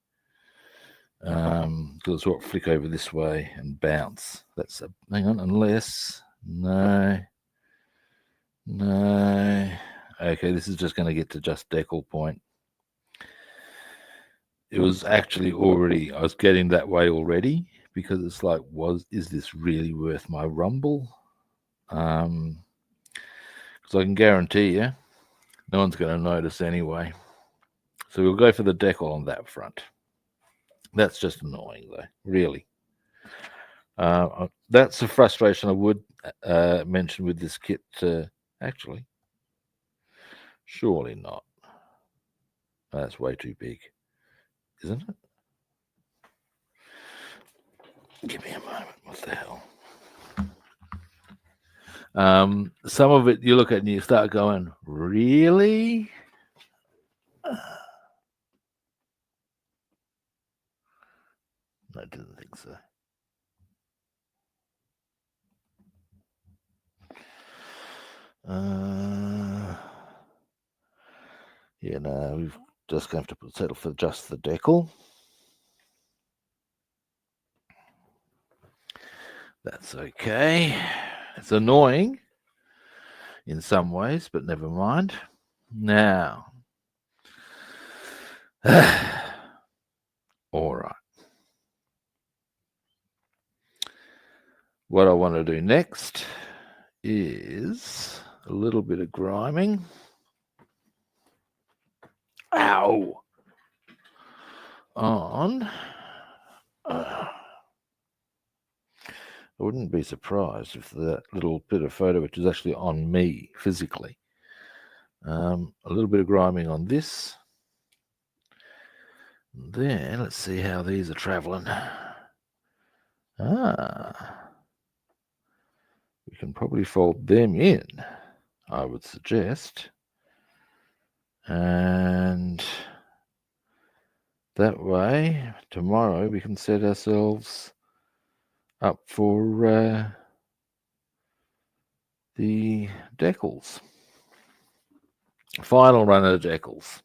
Because what flick over this way and bounce. That's a hang on. Unless no. Okay, this is just going to get to just decal point. It was actually already. I was getting that way already because it's like, is this really worth my rumble? Because I can guarantee you, no one's going to notice anyway. So we'll go for the decal on that front. That's just annoying, though, really. That's a frustration I would mention with this kit. Actually, surely not. That's way too big, isn't it? Give me a moment. What the hell? Some of it you look at and you start going, really? I didn't think so. Yeah, no, we've just going to settle for just the decal. That's okay. It's annoying in some ways, but never mind. Now, all right. What I want to do next is a little bit of griming. Ow! On. I wouldn't be surprised if that little bit of photo, which is actually on me physically, a little bit of griming on this. Then let's see how these are traveling. We can probably fold them in, I would suggest. And that way, tomorrow we can set ourselves up for the decals. Final run of the decals,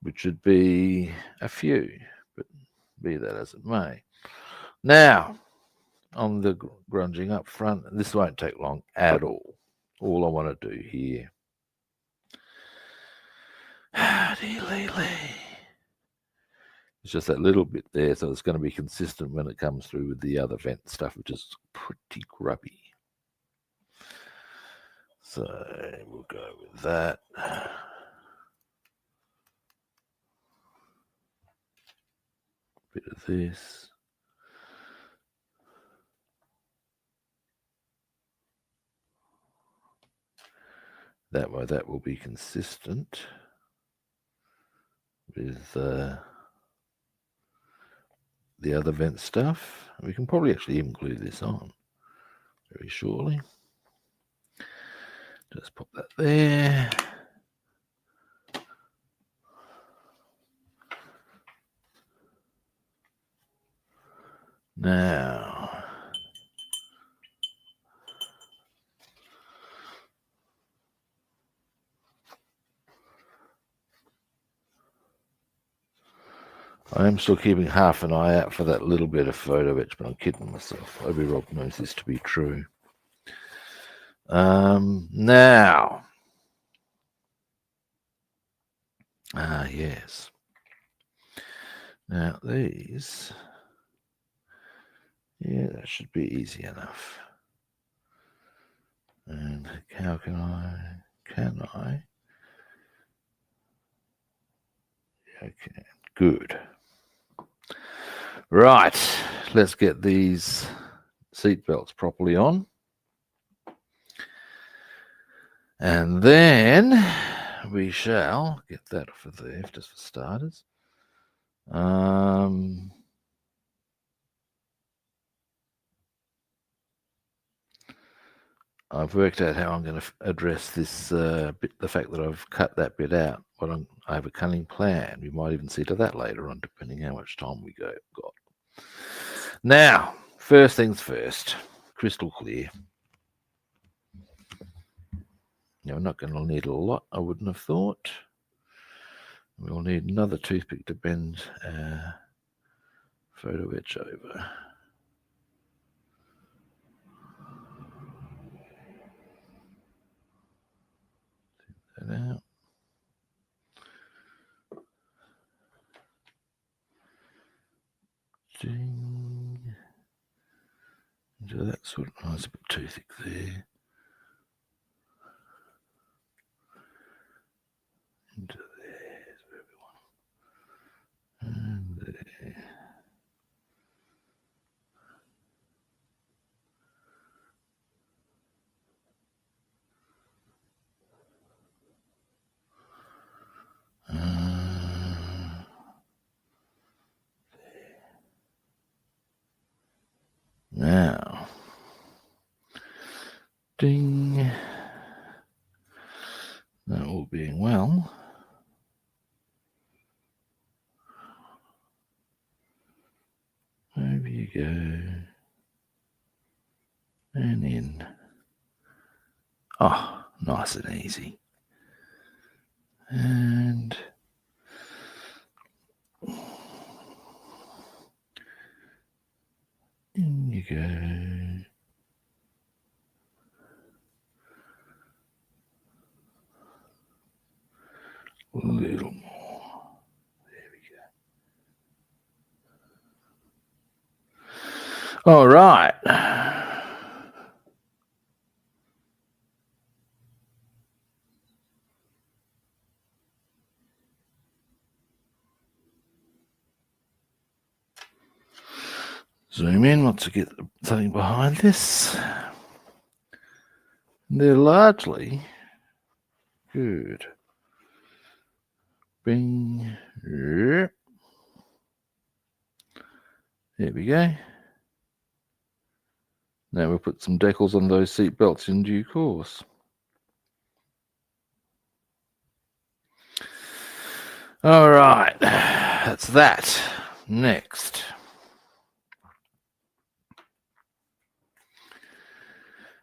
which should be a few, but be that as it may. Now, on the grunging up front, this won't take long at all. All I want to do here. It's just that little bit there, so it's going to be consistent when it comes through with the other vent stuff, which is pretty grubby. So we'll go with that. Bit of this. That way that will be consistent with the other vent stuff. We can probably actually even glue this on very shortly. Just pop that there. Now, I am still keeping half an eye out for that little bit of photo etch, but I'm kidding myself. Obi Rob knows this to be true. Now, yes. Now these, yeah, that should be easy enough. And how can I? Okay, good. Right, let's get these seat belts properly on. And then we shall get that off of there, just for starters. I've worked out how I'm going to address this bit, the fact that I've cut that bit out. But I have a cunning plan. We might even see to that later on, depending how much time we got. Now, first things first, crystal clear. Now, we're not going to need a lot, I wouldn't have thought. We'll need another toothpick to bend photo etch over. Take that out. Ding. So that's what, oh, it's a bit too thick there. Into there is where we want. And there. Now, ding. That all being well, over you go, and in. Oh, nice and easy. And in you go. A little more. There we go. All right. Zoom in once I get something behind this. They're largely good. Bing. Yep. There we go. Now we'll put some decals on those seat belts in due course. All right, that's that. Next.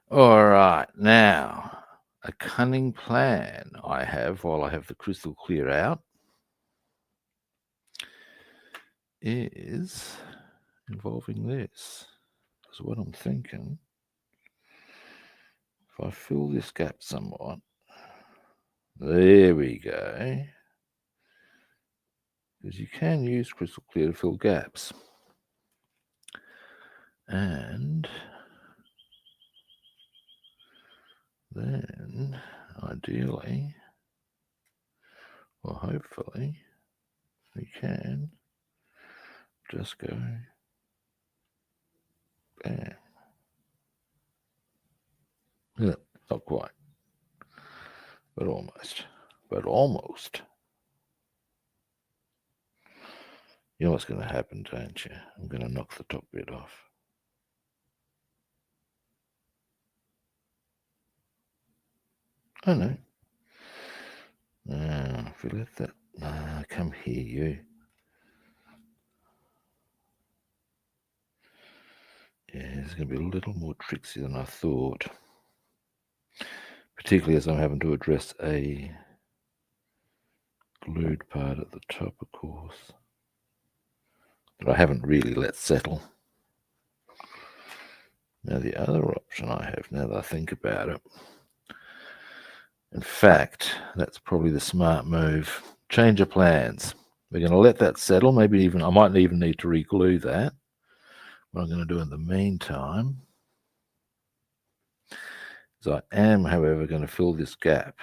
All right, now a cunning plan I have while I have the crystal clear out is involving this. Because what I'm thinking, if I fill this gap somewhat, there we go. Because you can use crystal clear to fill gaps. And then, ideally, or hopefully, we can just go bam. Yeah, not quite, but almost. But almost. You know what's going to happen, don't you? I'm going to knock the top bit off. Oh no. If we let that come here, you. Yeah, it's going to be a little more tricksy than I thought. Particularly as I'm having to address a glued part at the top, of course. That I haven't really let settle. Now the other option I have, now that I think about it, in fact, that's probably the smart move. Change of plans. We're going to let that settle. Maybe even, I might even need to re-glue that. What I'm going to do in the meantime is I am, however, going to fill this gap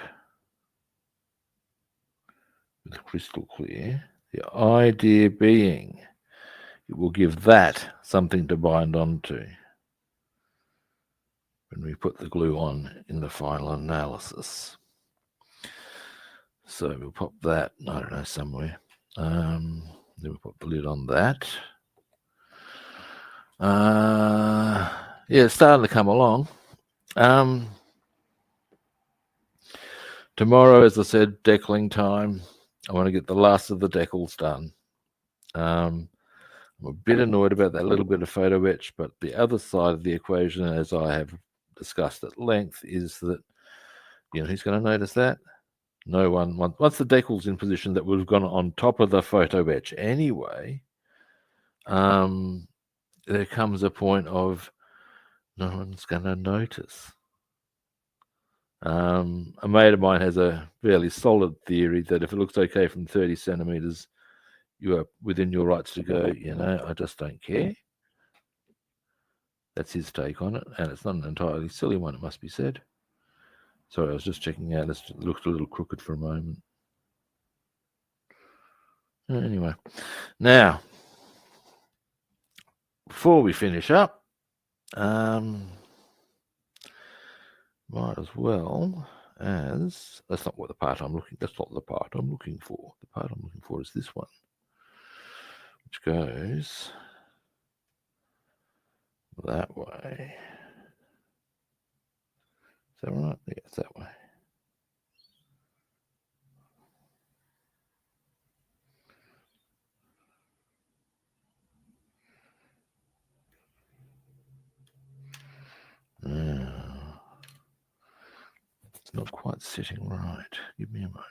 with crystal clear. The idea being it will give that something to bind onto when we put the glue on in the final analysis. So we'll pop that, I don't know, somewhere. Then we'll put the lid on that. Yeah, it's starting to come along. Tomorrow, as I said, decaling time. I want to get the last of the decals done. I'm a bit annoyed about that little bit of photo etch, but the other side of the equation, as I have discussed at length, is that, you know, who's going to notice that? No one. Once the decal's in position, that would have gone on top of the photo etch anyway. There comes a point of no one's going to notice. A mate of mine has a fairly solid theory that if it looks okay from 30 centimeters, you are within your rights to go, you know, I just don't care. That's his take on it, and it's not an entirely silly one, it must be said. Sorry, I was just checking out. It looked a little crooked for a moment. Anyway, now, before we finish up, might as well as, that's not the part I'm looking for. The part I'm looking for is this one, which goes that way. Is that right? Yeah, it's that way. It's not quite sitting right. Give me a moment.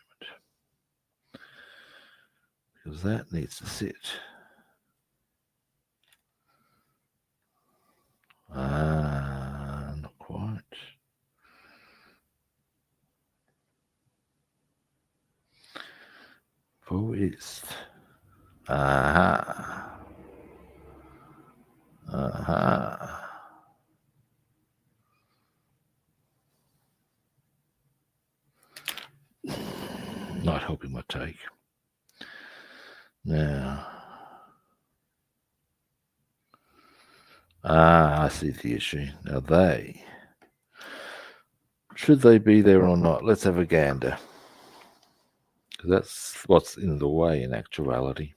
Because that needs to sit Pull east. Aha. Aha. Not helping my take. Now. I see the issue. Now should they be there or not? Let's have a gander. Because that's what's in the way in actuality.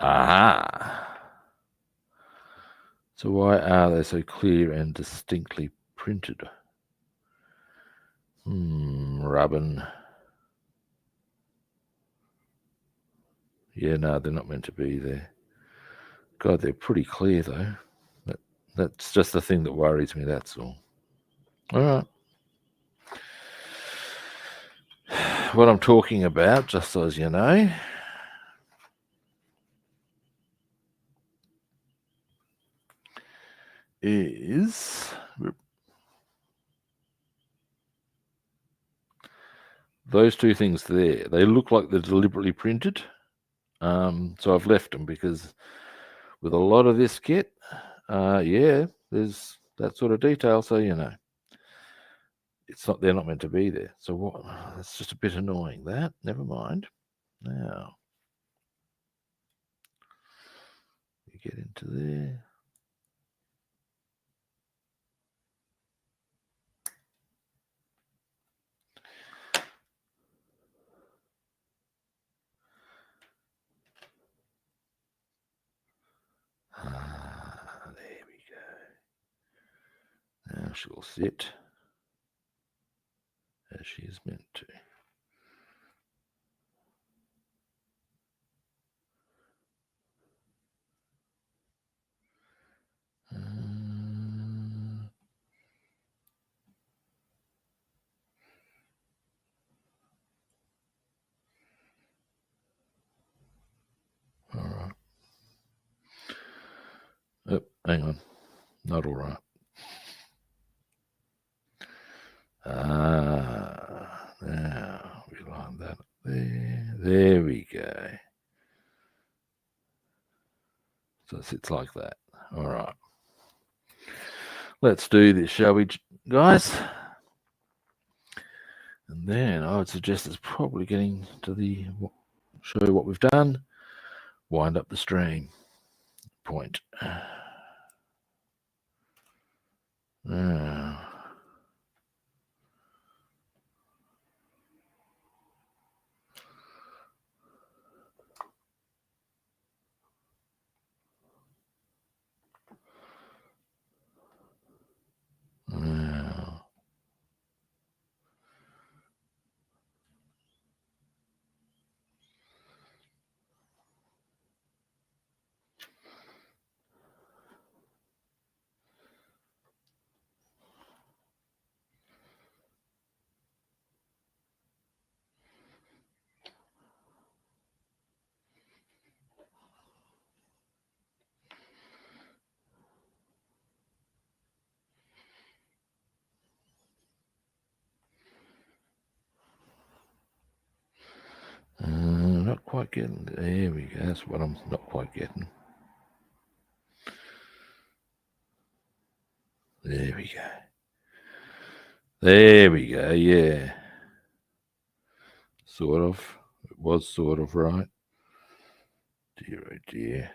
Aha. So why are they so clear and distinctly printed? Rubbin. Yeah, no, they're not meant to be there. God, they're pretty clear though. That's just the thing that worries me, that's all. All right. What I'm talking about, just so as you know, is those two things there. They look like they're deliberately printed. So I've left them because with a lot of this kit, yeah, there's that sort of detail. So, you know, they're not meant to be there. So what? That's just a bit annoying. That, never mind. Now, you get into there. There we go. Now she'll sit as she is meant to. All right. Oh, hang on. Not all right. Now we line that up there. There we go. So it sits like that. All right. Let's do this, shall we, guys? And then I would suggest it's probably getting to show you what we've done. Wind up the stream. Point. Now. Now. Not quite getting. There we go. That's what I'm not quite getting. There we go. There we go. Yeah. Sort of. It was sort of right. Dear, oh dear.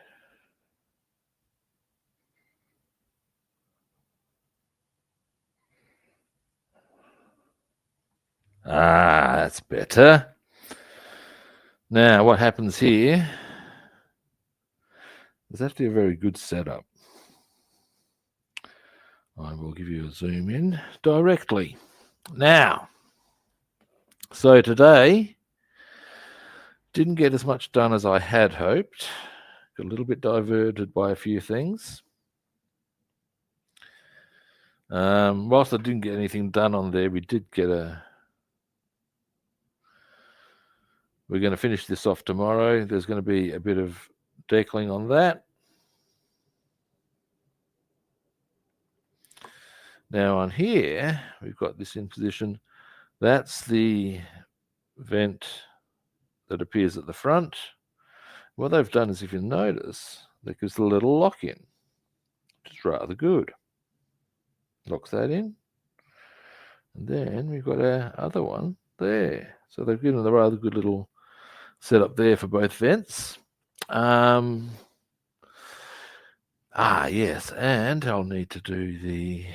That's better. Now, what happens here is actually a very good setup. I will give you a zoom in directly. Now, so today, didn't get as much done as I had hoped. Got a little bit diverted by a few things. Whilst I didn't get anything done on there, we did get we're going to finish this off tomorrow. There's going to be a bit of decaling on that. Now on here, we've got this in position. That's the vent that appears at the front. What they've done is, if you notice, there gives a little lock in, which is rather good. Locks that in. And then we've got our other one there. So they've given a rather good little setup there for both vents. Yes, and I'll need to do the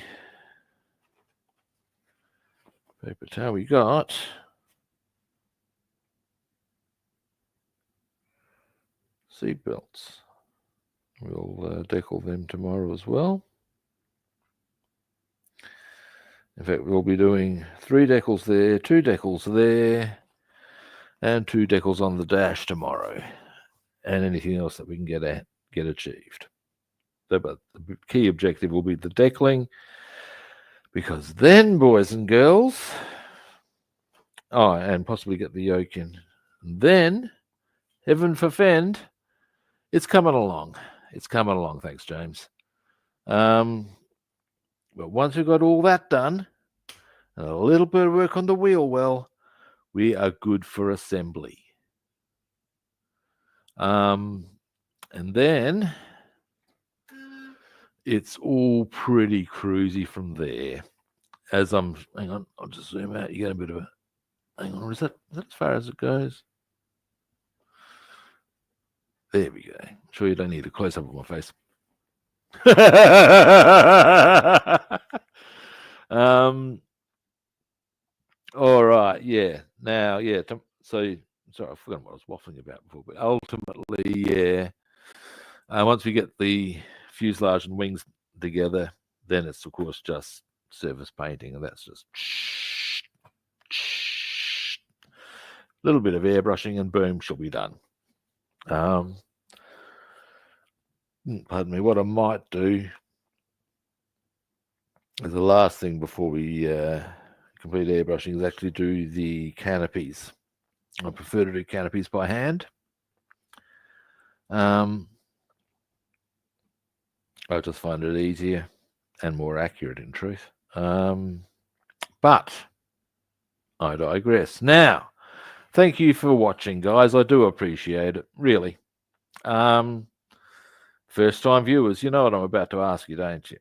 paper towel. We got seat belts. We'll decal them tomorrow as well. In fact, we'll be doing 3 decals there, 2 decals there, and 2 decals on the dash tomorrow, and anything else that we can get achieved. But the key objective will be the decaling, because then, boys and girls, and possibly get the yoke in. And then, heaven forfend, it's coming along. It's coming along, thanks, James. But once we've got all that done, and a little bit of work on the wheel well, we are good for assembly. And then it's all pretty cruisy from there. Hang on, I'll just zoom out. You get a bit of a, hang on, is that as far as it goes? There we go. I'm sure you don't need a close-up of my face. All right, yeah. Now, yeah. Sorry, I forgot what I was waffling about before, but ultimately, yeah. Once we get the fuselage and wings together, then it's of course just surface painting, and that's just a little bit of airbrushing, and boom, she'll be done. Pardon me. What I might do is the last thing before we complete airbrushing is actually do the canopies. I prefer to do canopies by hand. I just find it easier and more accurate, in truth. But I digress. Now, thank you for watching, guys. I do appreciate it, really. First-time viewers, you know what I'm about to ask you, don't you?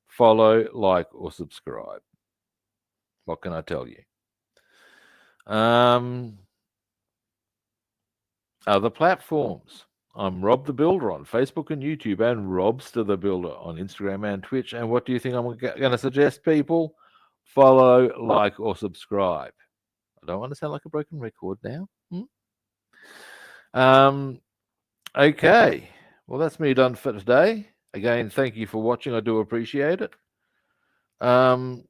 Follow, like, or subscribe. What can I tell you? Other platforms. I'm Rob the Builder on Facebook and YouTube, and Robster the Builder on Instagram and Twitch. And what do you think I'm going to suggest, people? Follow, like, or subscribe. I don't want to sound like a broken record now. Okay. Well, that's me done for today. Again, thank you for watching. I do appreciate it. And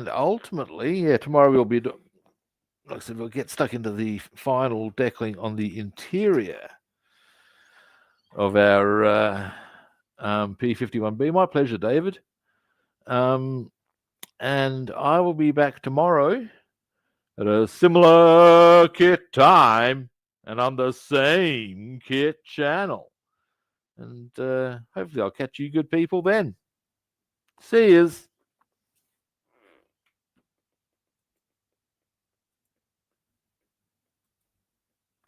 ultimately, yeah, tomorrow we'll be, like I said, we'll get stuck into the final decaling on the interior of our P-51B. My pleasure, David. And I will be back tomorrow at a similar kit time and on the same kit channel. And hopefully I'll catch you good people then. See yous.